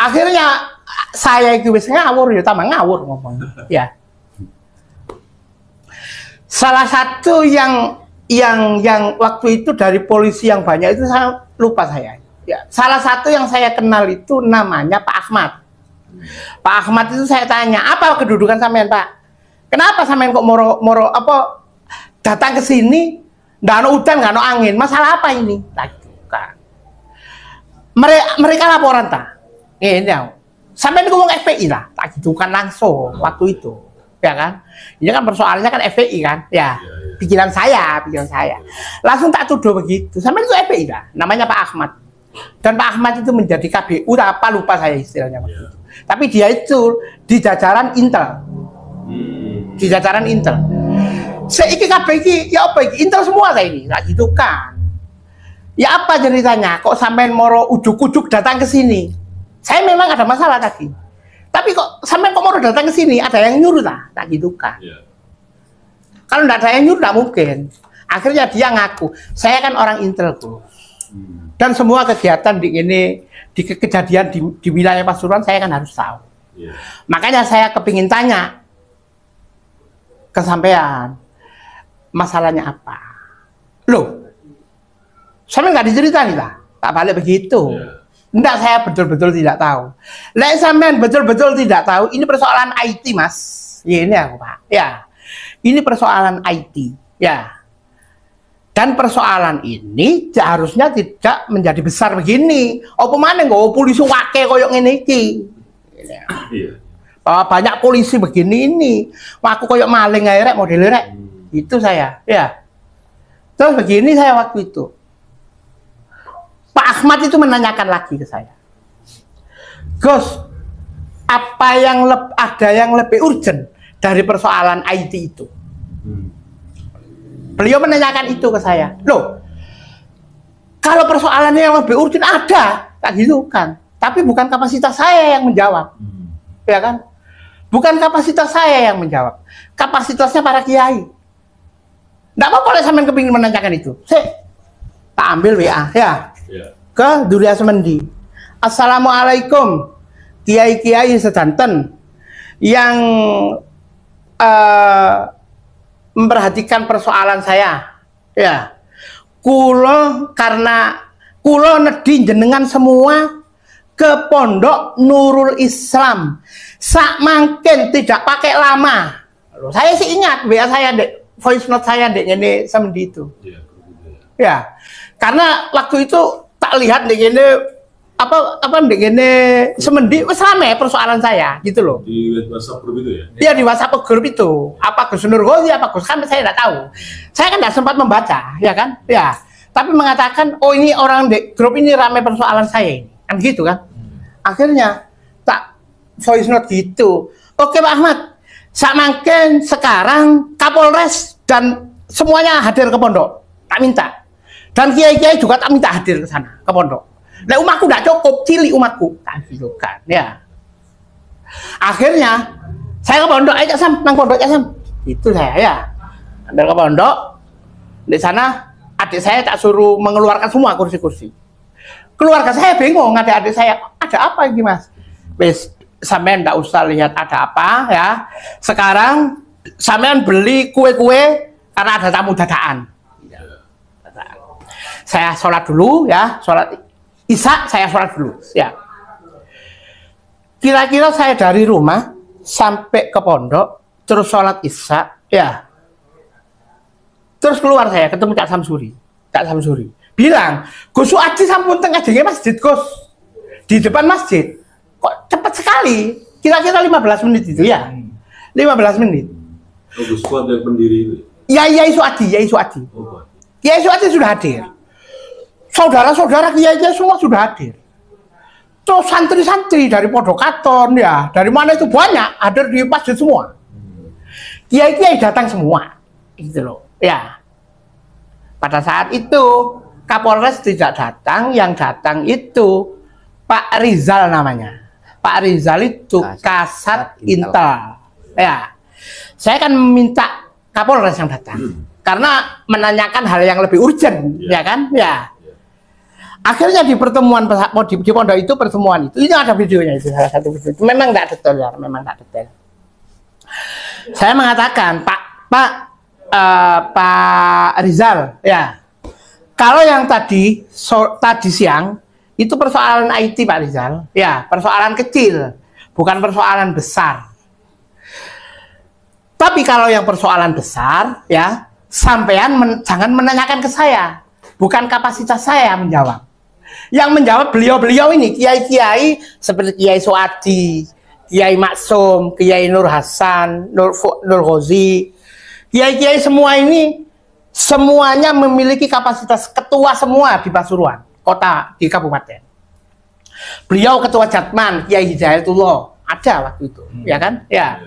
[SPEAKER 1] Akhirnya saya itu wis ngawur, ya tambah ngawur ngomong, ya. Salah satu yang waktu itu dari polisi yang banyak itu saya lupa saya. Ya, salah satu yang saya kenal itu namanya Pak Ahmad. Pak Ahmad itu saya tanya, apa kedudukan sampean Pak? Kenapa sampean kok moro apa datang ke sini, nggak ada hujan, nggak ada angin, masalah apa ini? Gitu kan. Mereka laporan tak? Ini sampai ngomong FPI lah, tak gitu kan langsung waktu itu, ya kan? Ini kan persoalannya kan FPI kan, ya. Pikiran saya, langsung tak tuduh begitu. Sampai itu FPI lah, namanya Pak Ahmad. Dan Pak Ahmad itu menjadi KBU, apa lupa saya istilahnya waktu itu. Tapi dia itu di jajaran Intel, di jajaran Intel. Seiki KBU, ya apa iki? Intel semua saya ini, nggak gitu kan? Ya apa ceritanya? Kok sampai moro ujuk-ujuk datang ke sini? Saya memang ada masalah tadi. Tapi kok sampai kok moro datang ke sini? Ada yang nyuruh tak? Tak gitu kan? Kalau nggak ada yang nyuruh, nggak mungkin. Akhirnya dia ngaku, saya kan orang intel, Gus. Dan semua kegiatan di kejadian di wilayah Pasuruan saya kan harus tahu. Makanya saya kepingin tanya ke sampean, masalahnya apa? Loh, sampai nggak diceritain lah, tak balik begitu. Enggak, saya betul-betul tidak tahu. Lek sampean betul-betul tidak tahu, ini persoalan IT, Mas. Ya, ini aku, Pak. Ya, ini persoalan IT. Ya. Dan persoalan ini seharusnya tidak menjadi besar begini. Apa mana nggak polisi wake koyok ngene iki. Bahwa banyak polisi begini ini. Aku koyok maling aja rek, model rek. Itu saya, ya. Terus begini saya waktu itu. Pak Ahmad itu menanyakan lagi ke saya. Gus, apa yang ada yang lebih urgent dari persoalan IT itu? Beliau menanyakan itu ke saya. Loh, kalau persoalannya yang lebih urgent ada, tak gitu kan. Tapi bukan kapasitas saya yang menjawab. Ya kan? Bukan kapasitas saya yang menjawab. Kapasitasnya para kiai. Nggak apa-apa sampean kepingin menanyakan itu. Tak ambil WA, ya. Ke Durya Semendi. Assalamualaikum, kiai-kiai sedanten yang memperhatikan persoalan saya, ya. Karena kulo nedhi jenengan semua ke Pondok Nurul Islam. Sak mangken tidak pakai lama. Saya sih ingat WA saya, voice note saya ini Semendi itu. Ya, karena waktu itu tak lihat apa Semendi wes rame persoalan saya gitu loh.
[SPEAKER 3] Di WhatsApp grup itu ya?
[SPEAKER 1] Iya, di WhatsApp grup itu. Apa Gus Nur Ghazi, apa Gus Khan, saya tidak tahu. Saya kan tidak sempat membaca, ya kan? Ya. Tapi mengatakan, oh ini orang di grup ini rame persoalan saya, kan gitu kan? Akhirnya tak voice note gitu. Oke Pak Ahmad, samangken sekarang Kapolres dan semuanya hadir ke pondok. Tak minta. Dan kiai-kiai juga tak minta hadir ke sana ke pondok. Nah, umatku tidak cukup, cilik umatku. Tak gitu kan, ya. Akhirnya saya ke pondok aja nang pondok aja itu saya, ya. Ada ke pondok, di sana adik saya tak suruh mengeluarkan semua kursi-kursi. Keluarga saya bingung, adik saya, ada apa ini Mas? Wes, sampean nggak usah lihat ada apa ya. Sekarang sampean beli kue-kue karena ada tamu dadakan. Saya sholat dulu ya, sholat Isya saya sholat dulu, ya. Kira-kira saya dari rumah sampai ke pondok, terus sholat Isya, ya. Terus keluar saya ketemu Cak Samsuri. Bilang, Gus Suadi sampun tengah jenenge masjid, Gus. Di depan masjid. Kok cepat sekali? Kira-kira 15 menit itu ya. 15 menit.
[SPEAKER 3] Oh, Gus Suadi yang pendiri itu.
[SPEAKER 1] Yai Suadi.
[SPEAKER 3] Oh,
[SPEAKER 1] Yai Suadi sudah hadir. Saudara-saudara kiai semua sudah hadir. Terus santri-santri dari Podokaton ya, dari mana itu banyak hadir di masjid semua. Kiai-kiai datang semua, gitu loh. Ya. Pada saat itu Kapolres tidak datang, yang datang itu Pak Rizal namanya. Pak Rizal itu Kasat Intel. Ya. Saya kan meminta Kapolres yang datang karena menanyakan hal yang lebih urgent, ya kan? Ya. Akhirnya di pertemuan di pondok itu, pertemuan itu ada videonya, itu salah satu video. Memang tidak detail ya, memang tidak detail. Saya mengatakan Pak Rizal, ya, kalau yang tadi siang itu persoalan IT Pak Rizal, ya, persoalan kecil, bukan persoalan besar. Tapi kalau yang persoalan besar, ya, sampean jangan menanyakan ke saya, bukan kapasitas saya menjawab. Yang menjawab beliau-beliau ini, kiai-kiai seperti Kiai Suadi, Kiai Maksum, Kiai Nur Hasan, Nur Ghazi, kiai-kiai semua ini semuanya memiliki kapasitas ketua semua di Pasuruan, kota, di kabupaten. Beliau ketua Jatman, Kiai Hidayatullah, ada waktu itu, ya kan? Ya.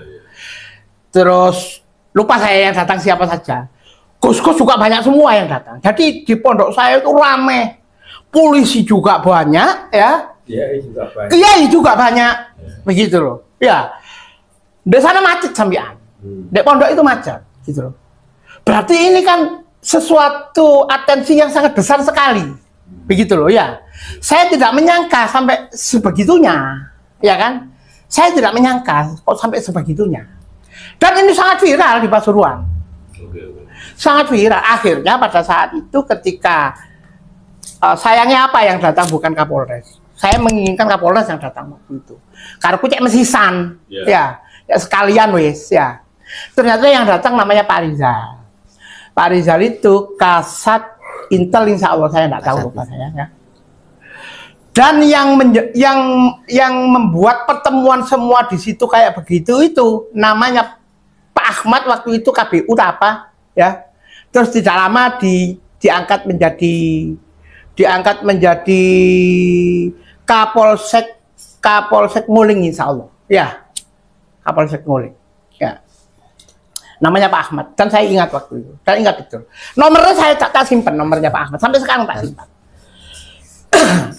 [SPEAKER 1] Terus lupa saya yang datang siapa saja. Gus-gus juga banyak semua yang datang. Jadi di pondok saya itu rame. Polisi juga banyak, ya. Kiai juga banyak. Begitu loh. Ya. Di sana macet sampean. Di pondok itu macet, gitu loh. Berarti ini kan sesuatu atensi yang sangat besar sekali. Begitu loh ya. Saya tidak menyangka sampai sebegitunya, ya kan? Saya tidak menyangka kok sampai sebegitunya. Dan ini sangat viral di Pasuruan. Sangat viral. Akhirnya pada saat itu ketika sayangnya apa yang datang bukan Kapolres. Saya menginginkan Kapolres yang datang waktu itu. Karena aku cek mesisan, ya sekalian wes ya. Ternyata yang datang namanya Pak Rizal. Pak Rizal itu Kasat Intel, insya Allah saya tidak tahu lupa saya ya. Dan yang membuat pertemuan semua di situ kayak begitu itu namanya Pak Ahmad waktu itu KBU apa ya. Terus tidak lama diangkat menjadi Kapolsek Nguling insya Allah ya, Kapolsek Nguling ya, namanya Pak Ahmad. Dan saya ingat waktu itu, dan ingat betul nomornya, saya tak simpan nomornya Pak Ahmad sampai sekarang tak simpan.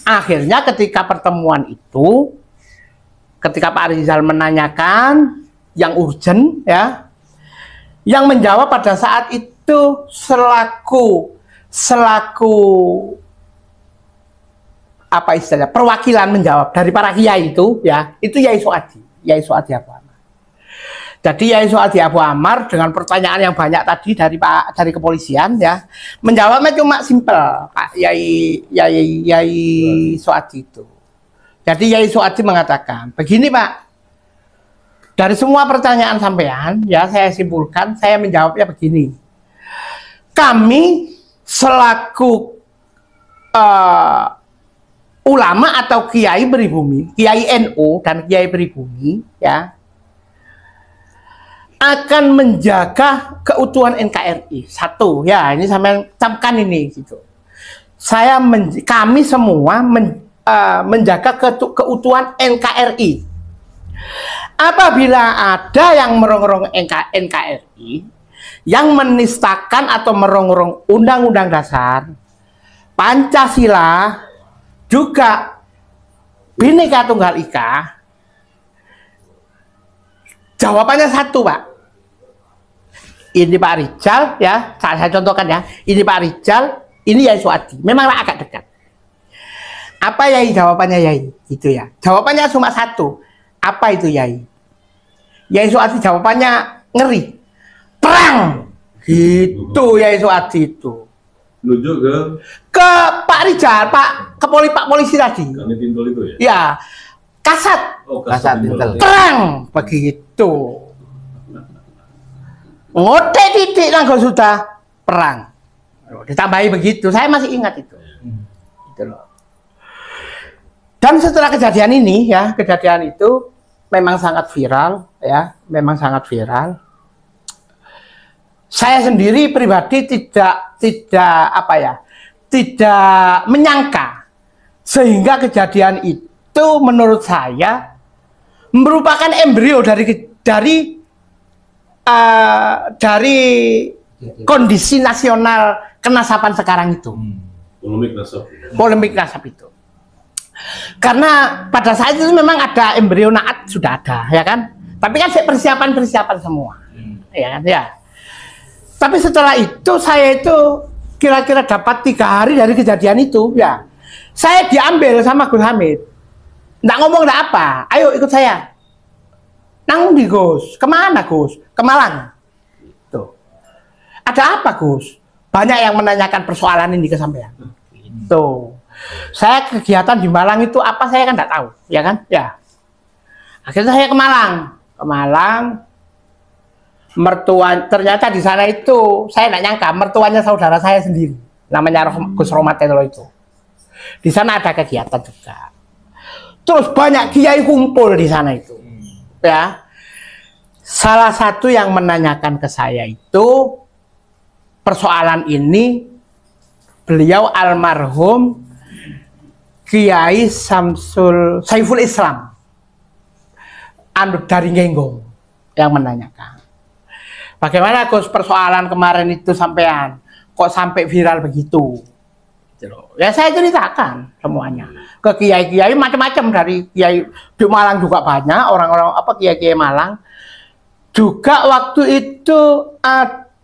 [SPEAKER 1] Akhirnya ketika pertemuan itu, ketika Pak Rizal menanyakan yang urgent ya, yang menjawab pada saat itu selaku apa istilahnya, perwakilan menjawab dari para kiai itu ya, itu Yai Suadi Abu Ammar. Jadi Yai Suadi Abu Ammar dengan pertanyaan yang banyak tadi dari kepolisian ya, menjawabnya cuma simpel Pak Yai Suadi itu. Jadi Yai Suadi mengatakan begini Pak, dari semua pertanyaan sampean ya, saya simpulkan, saya menjawabnya begini. Kami selaku ulama atau kiai pribumi, kiai NU dan kiai pribumi ya, akan menjaga keutuhan NKRI. Satu ya, ini sampai camkan ini gitu. Kami semua menjaga keutuhan NKRI. Apabila ada yang merongrong NKRI, yang menistakan atau merongrong Undang-Undang Dasar, Pancasila, juga Bhinneka Tunggal Ika, jawabannya satu Pak. Ini Pak Rizal ya, saya contohkan ya. Ini Pak Rizal, ini Yai Suadi. Memanglah agak dekat. Apa Yai jawabannya Yai? Gitu ya. Jawabannya cuma satu. Apa itu Yai? Yai Suadi jawabannya ngeri. Perang. Gitu Yai Suadi itu.
[SPEAKER 3] Menuju
[SPEAKER 1] ke Pak Rizal, Pak polisi tadi.
[SPEAKER 3] Kanit Intel itu ya?
[SPEAKER 1] Ya. Kasat.
[SPEAKER 3] Oh,
[SPEAKER 5] Kasat Intel.
[SPEAKER 1] Perang. Begitu. Ngotek titik nanggo sudah perang. Ditambahi begitu. Saya masih ingat itu. Gitu loh. Dan setelah kejadian ini ya, kejadian itu memang sangat viral ya, memang sangat viral. Saya sendiri pribadi tidak menyangka, sehingga kejadian itu menurut saya merupakan embrio dari kondisi nasional kenasapan sekarang itu. Polemik nasab itu. Karena pada saat itu memang ada embrio naat, sudah ada ya kan, tapi kan persiapan semua ya kan ya. Tapi setelah itu saya itu kira-kira dapat 3 hari dari kejadian itu ya, saya diambil sama Gus Hamid. Nggak ngomong nggak apa, ayo ikut saya. Nang di Gus, kemana Gus? Ke Malang. Tuh. Ada apa Gus? Banyak yang menanyakan persoalan ini ke sampean. Tuh. Saya kegiatan di Malang itu apa saya kan nggak tahu, ya kan? Ya. Akhirnya saya ke Malang. Mertua ternyata di sana itu saya nggak nyangka mertuanya saudara saya sendiri, namanya Gus Romatelo itu. Di sana ada kegiatan juga. Terus banyak kiai kumpul di sana itu, ya. Salah satu yang menanyakan ke saya itu persoalan ini, beliau almarhum Kiai Saiful Islam dari Ngenggong yang menanyakan. Bagaimana Gus persoalan kemarin itu sampean? Kok sampai viral begitu? Ya saya ceritakan semuanya. Ke kiai-kiai macam-macam, dari kiai di Malang juga banyak, orang-orang kiai-kiai Malang. Juga waktu itu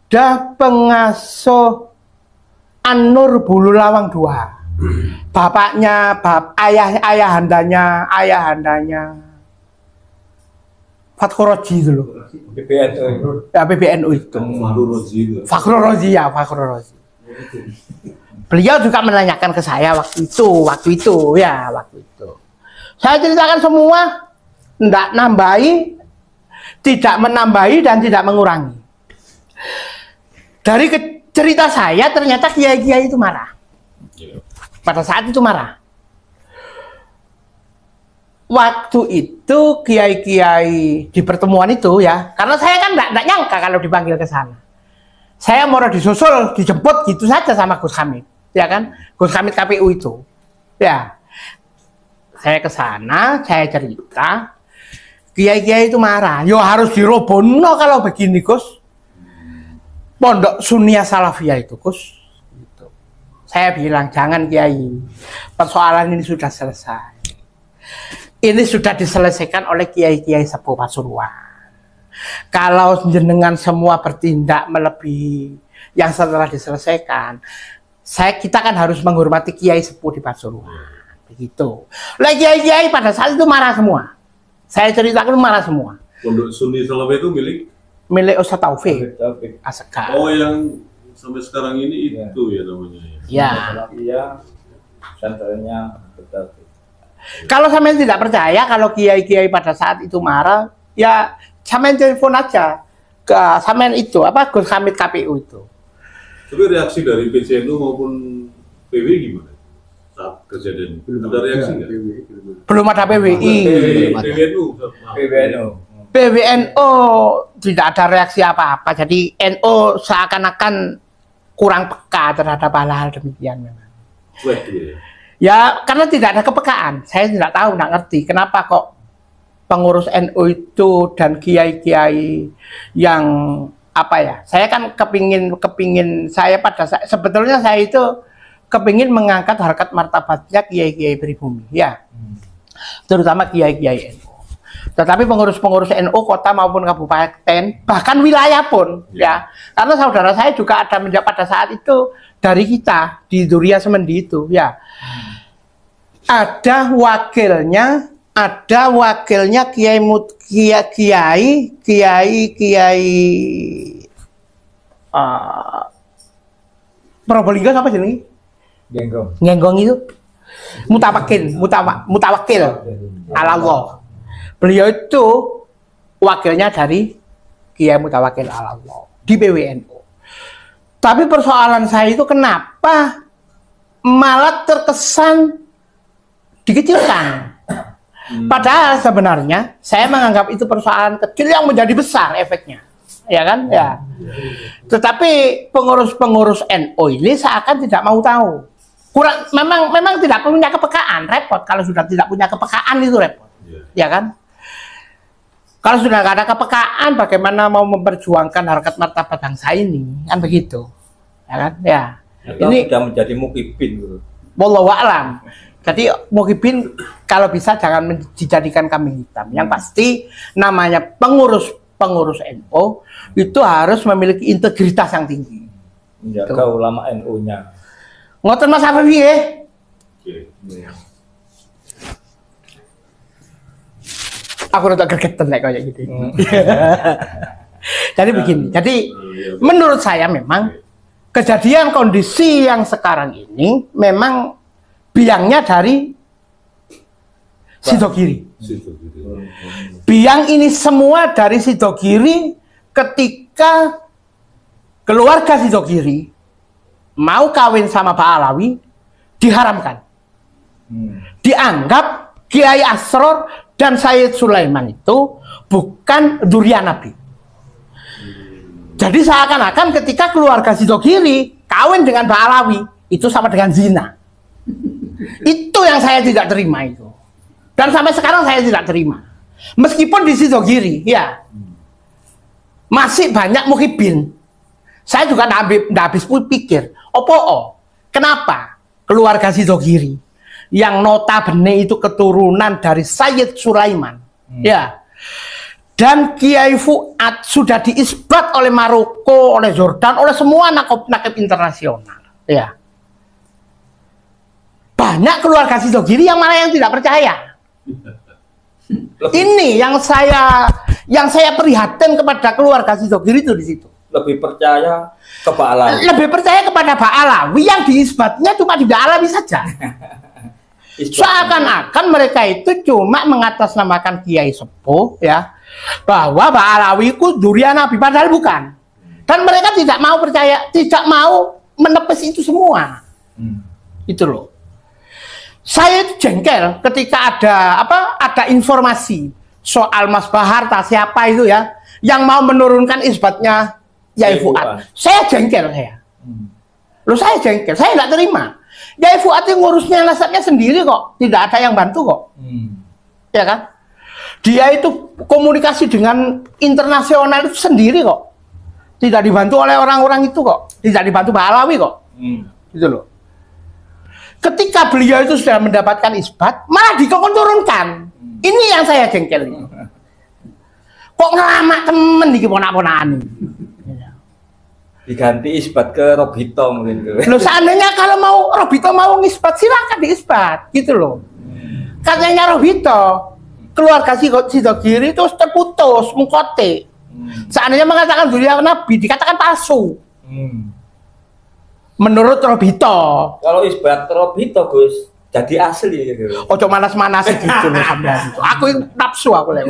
[SPEAKER 1] ada pengasuh An-Nur Bulu Lawang II. Bapaknya, ayahandanya Fathur Razi itu loh.
[SPEAKER 6] PBNU.
[SPEAKER 1] Ya, PBNU itu. Fakhru Razi ya, Fakhru Razi. Beliau juga menanyakan ke saya waktu itu. Saya ceritakan semua, tidak menambahi dan tidak mengurangi. Dari cerita saya ternyata kiai-kiai itu marah. Pada saat itu marah. Waktu itu kiai-kiai di pertemuan itu ya, karena saya kan tidak nyangka kalau dipanggil ke sana. Saya mau disusul, dijemput gitu saja sama Gus Hamid, ya kan? Gus Hamid KPU itu, ya. Saya ke sana, saya cerita, kiai-kiai itu marah. Yo harus dirobohno kalau begini, Gus. Pondok Sunniyah Salafiyah itu, Gus. Gitu. Saya bilang jangan kiai, persoalan ini sudah selesai. Ini sudah diselesaikan oleh kiai-kiai sepuh Pasuruan. Kalau jenengan semua bertindak melebihi yang setelah diselesaikan, kita kan harus menghormati kiai sepuh di Pasuruan. Begitu. Lah kiai-kiai pada saat itu marah semua. Saya ceritakan marah semua.
[SPEAKER 3] Pondok Sunni Salafiyah itu
[SPEAKER 1] milik Ustaz Taufik Asegaf.
[SPEAKER 3] Oh, yang sampai sekarang ini itu ya namanya.
[SPEAKER 1] Ya.
[SPEAKER 6] Iya. Senternya betul.
[SPEAKER 1] Kalau sampean tidak percaya kalau kiai-kiai pada saat itu marah, ya sampean telepon aja ke sampean itu Gus Hamid KPU itu.
[SPEAKER 3] Tapi reaksi dari PCNU maupun PW gimana saat kejadian? Ada reaksi nggak?
[SPEAKER 1] Belum ada PWI. PWNU tidak ada reaksi apa-apa. Jadi NU seakan-akan kurang peka terhadap hal-hal demikian memang. Ya karena tidak ada kepekaan. Saya tidak tahu, tidak ngerti kenapa kok pengurus NU itu dan kiai-kiai yang apa ya? Saya kan kepingin saya sebetulnya saya itu kepingin mengangkat harkat martabatnya kiai-kiai pribumi, ya, terutama kiai-kiai NU. Tetapi pengurus-pengurus NU kota maupun kabupaten bahkan wilayah pun, ya, karena saudara saya juga ada pada saat itu dari kita di Duria Semendi itu, ya, ada wakilnya kiai Probolinggo apa sih? Ngenggong itu mutawakil Allah. Beliau itu wakilnya dari Kiai Mutawakil Allah di PWNU. Tapi persoalan saya itu kenapa malah terkesan dikecilkan. Padahal sebenarnya saya menganggap itu persoalan kecil yang menjadi besar efeknya. Ya kan? Ya. Tetapi pengurus-pengurus NU ini seakan tidak mau tahu. Memang tidak punya kepekaan, repot. Kalau sudah tidak punya kepekaan itu repot. Ya kan? Kalau sudah nggak ada kepekaan, bagaimana mau memperjuangkan harkat martabat bangsa ini? Kan begitu. Ya kan? Ya.
[SPEAKER 6] Ini sudah menjadi mukibin.
[SPEAKER 1] Wallahu a'lam. Jadi mukibin kalau bisa jangan dijadikan kambing hitam. Yang pasti namanya pengurus NU itu harus memiliki integritas yang tinggi.
[SPEAKER 6] Menjaga ulama NU-nya.
[SPEAKER 1] Ngoten Mas Afif ya. Aku udah gregetan kayak gitu. Jadi begini. Jadi menurut saya memang kejadian kondisi yang sekarang ini memang biangnya dari Sidogiri. Biang ini semua dari Sidogiri ketika keluarga Sidogiri mau kawin sama Pak Alawi diharamkan. Dianggap Kiai Asror dan Sayyid Sulaiman itu bukan dzurriyyah Nabi. Jadi seakan-akan ketika keluarga Sidogiri kawin dengan Pak Alawi itu sama dengan zina. Itu yang saya tidak terima itu. Dan sampai sekarang saya tidak terima. Meskipun di Sidogiri, ya, masih banyak muhibin. Saya juga tidak habis pikir, kenapa keluarga Sidogiri yang notabene itu keturunan dari Sayyid Sulaiman, ya, Dan Kiai Fuad sudah diisbat oleh Maroko, oleh Jordan, oleh semua nakib internasional. Ya. Banyak keluarga Sidogiri yang mana yang tidak percaya. Ini yang saya prihatin kepada keluarga Sidogiri itu di situ.
[SPEAKER 6] Lebih percaya ke Pak Alawi.
[SPEAKER 1] Lebih percaya kepada Pak Alawi yang diisbatnya cuma di Pak Alawi saja. Seakan-akan mereka itu cuma mengatasnamakan Kiai Sepuh ya, bahwa Pak Alawi itu durian Nabi, padahal bukan. Dan mereka tidak mau percaya, tidak mau menepis itu semua. Itu loh. Saya itu jengkel ketika ada informasi soal Mas Baharta siapa itu ya yang mau menurunkan isbatnya Yai Fuad. Saya jengkel saya. Loh saya jengkel, saya nggak terima. Yai Fuad yang ngurusnya nasabnya sendiri kok, tidak ada yang bantu kok. Ya kan? Dia itu komunikasi dengan internasional itu sendiri kok. Tidak dibantu oleh orang-orang itu kok. Tidak dibantu Pak Alawi kok. Gitu loh. Ketika beliau itu sudah mendapatkan isbat, malah turunkan. Ini yang saya jengkel. Kok ngelamak temen di ponak-ponakan.
[SPEAKER 6] Diganti isbat ke Robito mungkin.
[SPEAKER 1] Loh seandainya kalau mau Robito mau ngisbat, silakan diisbat. Gitu loh. Katanya Robito, keluarga Sidogiri itu terputus, mengkote. Seandainya mengatakan durian Nabi, dikatakan palsu. Menurut Robito.
[SPEAKER 6] Kalau isbat Robito Gus, jadi asli gitu.
[SPEAKER 1] Ojo manas-manas gitu loh sampean. Aku nafsu aku lek.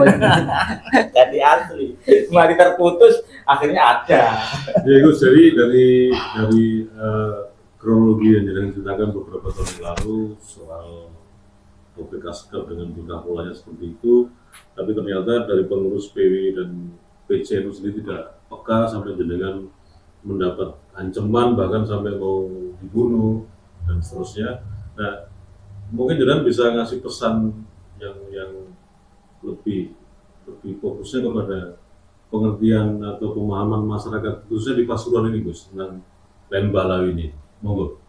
[SPEAKER 6] Jadi asli. Mari terputus akhirnya ada.
[SPEAKER 3] Ya Gus, jadi dari kronologi yang diceritakan beberapa tahun yang lalu soal topik askar dengan tingkah polanya seperti itu, tapi ternyata dari pengurus PW dan PC itu sendiri tidak peka sampai jenengan mendapat ancaman bahkan sampai mau dibunuh dan seterusnya. Nah, mungkin jenengan bisa ngasih pesan yang lebih fokusnya kepada pengertian atau pemahaman masyarakat khususnya di Pasuruan ini Gus tentang Len Balawi ini. Monggo.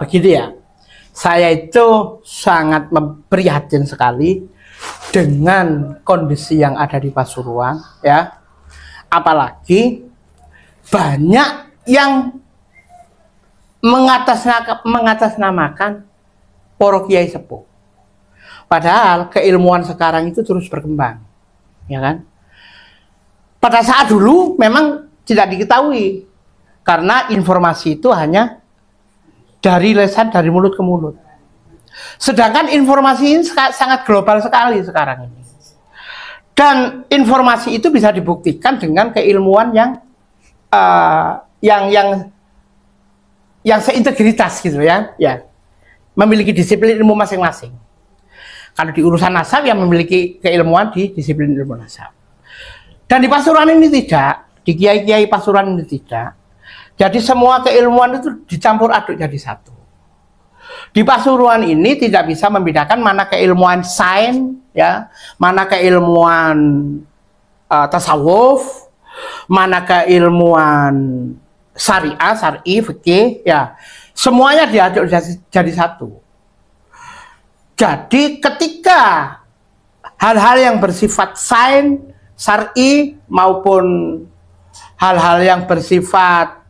[SPEAKER 1] Begitu ya. Saya itu sangat prihatin sekali dengan kondisi yang ada di Pasuruan ya. Apalagi banyak yang mengatasnamakan para kiai sepuh. Padahal keilmuan sekarang itu terus berkembang. Ya kan? Pada saat dulu memang tidak diketahui karena informasi itu hanya dari lisan, dari mulut ke mulut. Sedangkan informasi ini sangat global sekali sekarang ini. Dan informasi itu bisa dibuktikan dengan keilmuan yang seintegritas gitu ya. Ya. Memiliki disiplin ilmu masing-masing. Kalau di urusan nasab yang memiliki keilmuan di disiplin ilmu nasab. Dan di Pasuruan ini tidak, di kiai-kiai Pasuruan ini tidak. Jadi semua keilmuan itu dicampur aduk jadi satu. Di Pasuruan ini tidak bisa membedakan mana keilmuan sains, ya, mana keilmuan tasawuf, mana keilmuan syariah, syar'i, fikih, ya, semuanya diaduk jadi satu. Jadi ketika hal-hal yang bersifat sains, syar'i maupun hal-hal yang bersifat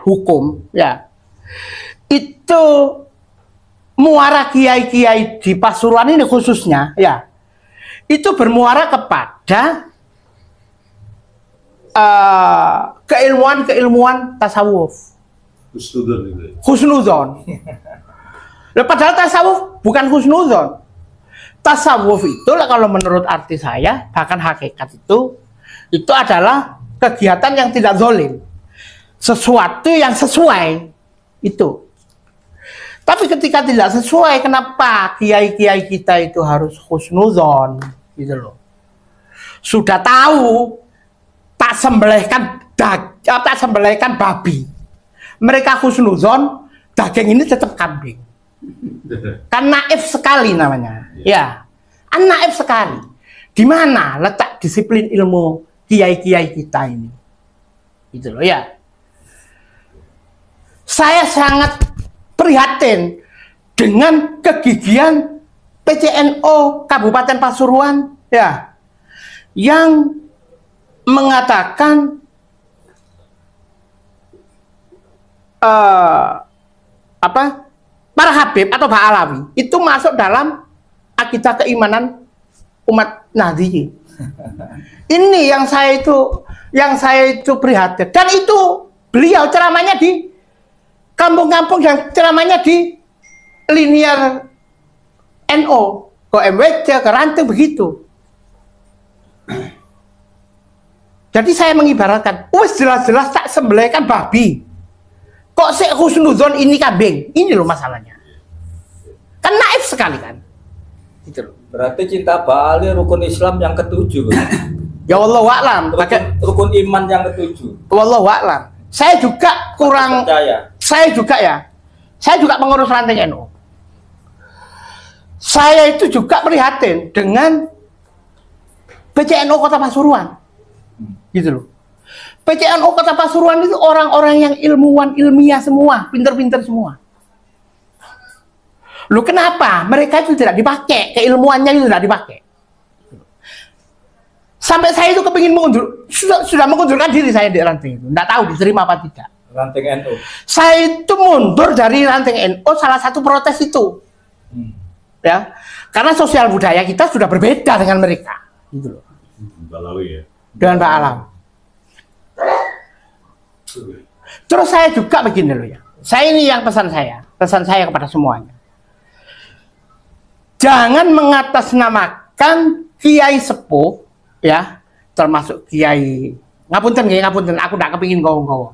[SPEAKER 1] hukum, ya, itu muara kiai-kiai di Pasuruan ini khususnya, ya, itu bermuara kepada keilmuan tasawuf. Husnudzon. Padahal tasawuf bukan husnudzon. Tasawuf itu kalau menurut arti saya, bahkan hakikat itu adalah kegiatan yang tidak zalim. Sesuatu yang sesuai itu. Tapi ketika tidak sesuai, kenapa kiai-kiai kita itu harus husnudzon gitu loh. Sudah tahu tak sembelihkan babi. Mereka husnudzon, daging ini tetap kambing. Kan naif sekali namanya. Ya. Kan naif sekali. Di mana letak disiplin ilmu kiai-kiai kita ini? Gitu loh ya. Saya sangat prihatin dengan kegigihan PCNO Kabupaten Pasuruan ya yang mengatakan para Habib atau Ba'alawi itu masuk dalam akidah keimanan umat Nahdliyin. Ini yang saya itu prihatin, dan itu beliau ceramahnya di kampung-kampung yang ceramahnya di linear NO, ke MWC, ke Ranting begitu. Jadi saya mengibaratkan, wes jelas-jelas tak sembelihkan babi, kok Syekh Husnudzon ini kambing. Ini loh masalahnya. Kan naif sekali kan. Gitu loh.
[SPEAKER 6] Berarti cinta Ba'ali rukun Islam yang ketujuh.
[SPEAKER 1] Ya Allah wa'lam.
[SPEAKER 6] Rukun iman yang ketujuh.
[SPEAKER 1] Wallahu a'lam. Saya juga kurang
[SPEAKER 6] percaya.
[SPEAKER 1] Saya juga pengurus Ranting NU. Saya itu juga prihatin dengan PCNO Kota Pasuruan. Gitu loh. PCNO Kota Pasuruan itu orang-orang yang ilmuwan, ilmiah semua, pinter-pinter semua. Loh kenapa? Mereka itu tidak dipakai, keilmuannya itu tidak dipakai. Sampai saya itu kepingin mengundur, sudah mengundurkan diri saya di Ranting itu. Tidak tahu diterima apa tidak.
[SPEAKER 6] Ranting NU.
[SPEAKER 1] Saya itu mundur dari Ranting NU, salah satu protes itu. Ya, karena sosial budaya kita sudah berbeda dengan mereka. Gitu loh.
[SPEAKER 3] Ba'alawi ya.
[SPEAKER 1] Dengan Ba'alawi. Terus saya juga begini loh ya. Saya ini yang pesan saya kepada semuanya. Jangan mengatasnamakan kiai sepuh ya, termasuk kiai ngapunten, aku tidak kepingin ngomong.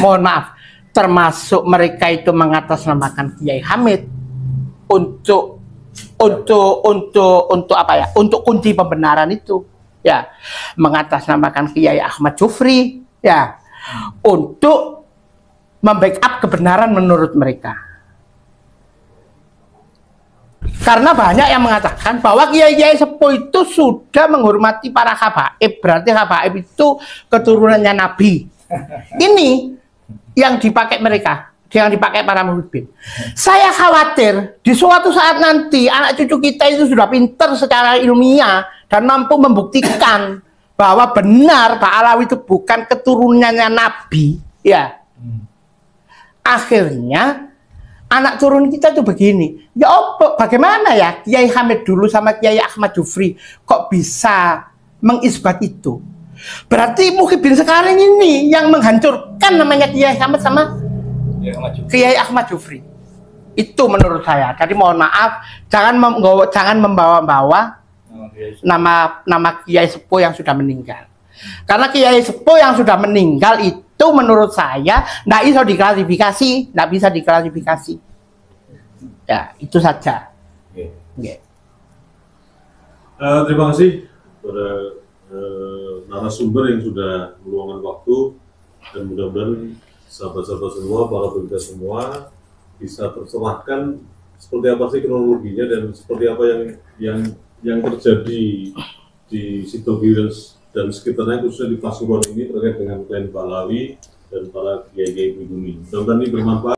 [SPEAKER 1] Mohon maaf, termasuk mereka itu mengatasnamakan Kiai Hamid untuk apa ya? Untuk kunci pembenaran itu ya, mengatasnamakan Kiai Ahmad Jufri ya, untuk membackup kebenaran menurut mereka. Karena banyak yang mengatakan bahwa kiai-kiai sepuh itu sudah menghormati para habaib, berarti habaib itu keturunannya Nabi. Ini yang dipakai mereka, yang dipakai para muhibbin. Saya khawatir di suatu saat nanti anak cucu kita itu sudah pinter secara ilmiah dan mampu membuktikan bahwa benar Ba'alawi itu bukan keturunannya Nabi, ya. Akhirnya anak turun kita tuh begini, ya apa, bagaimana ya Kiai Hamid dulu sama Kiai Ahmad Jufri kok bisa mengisbat itu? Berarti muhibbin sekarang ini yang menghancurkan namanya Kiai Hamid sama Kiai Ahmad Jufri. Itu menurut saya. Jadi mohon maaf, jangan membawa-bawa nama Kiai Sepuh yang sudah meninggal. Karena Kiai Sepuh yang sudah meninggal itu menurut saya tidak bisa diklarifikasi. Ya, itu saja.
[SPEAKER 3] Terima kasih kepada narasumber yang sudah meluangkan waktu, dan mudah-mudahan sahabat-sahabat semua, para pemirsa semua bisa tercerahkan seperti apa sih kronologinya dan seperti apa yang terjadi di Sitogi dan sekitarnya, khususnya di Pasuruan ini terkait dengan klan Ba'alawi dan para kiai-kiai pribumi. Mudah-mudahan ini bermanfaat.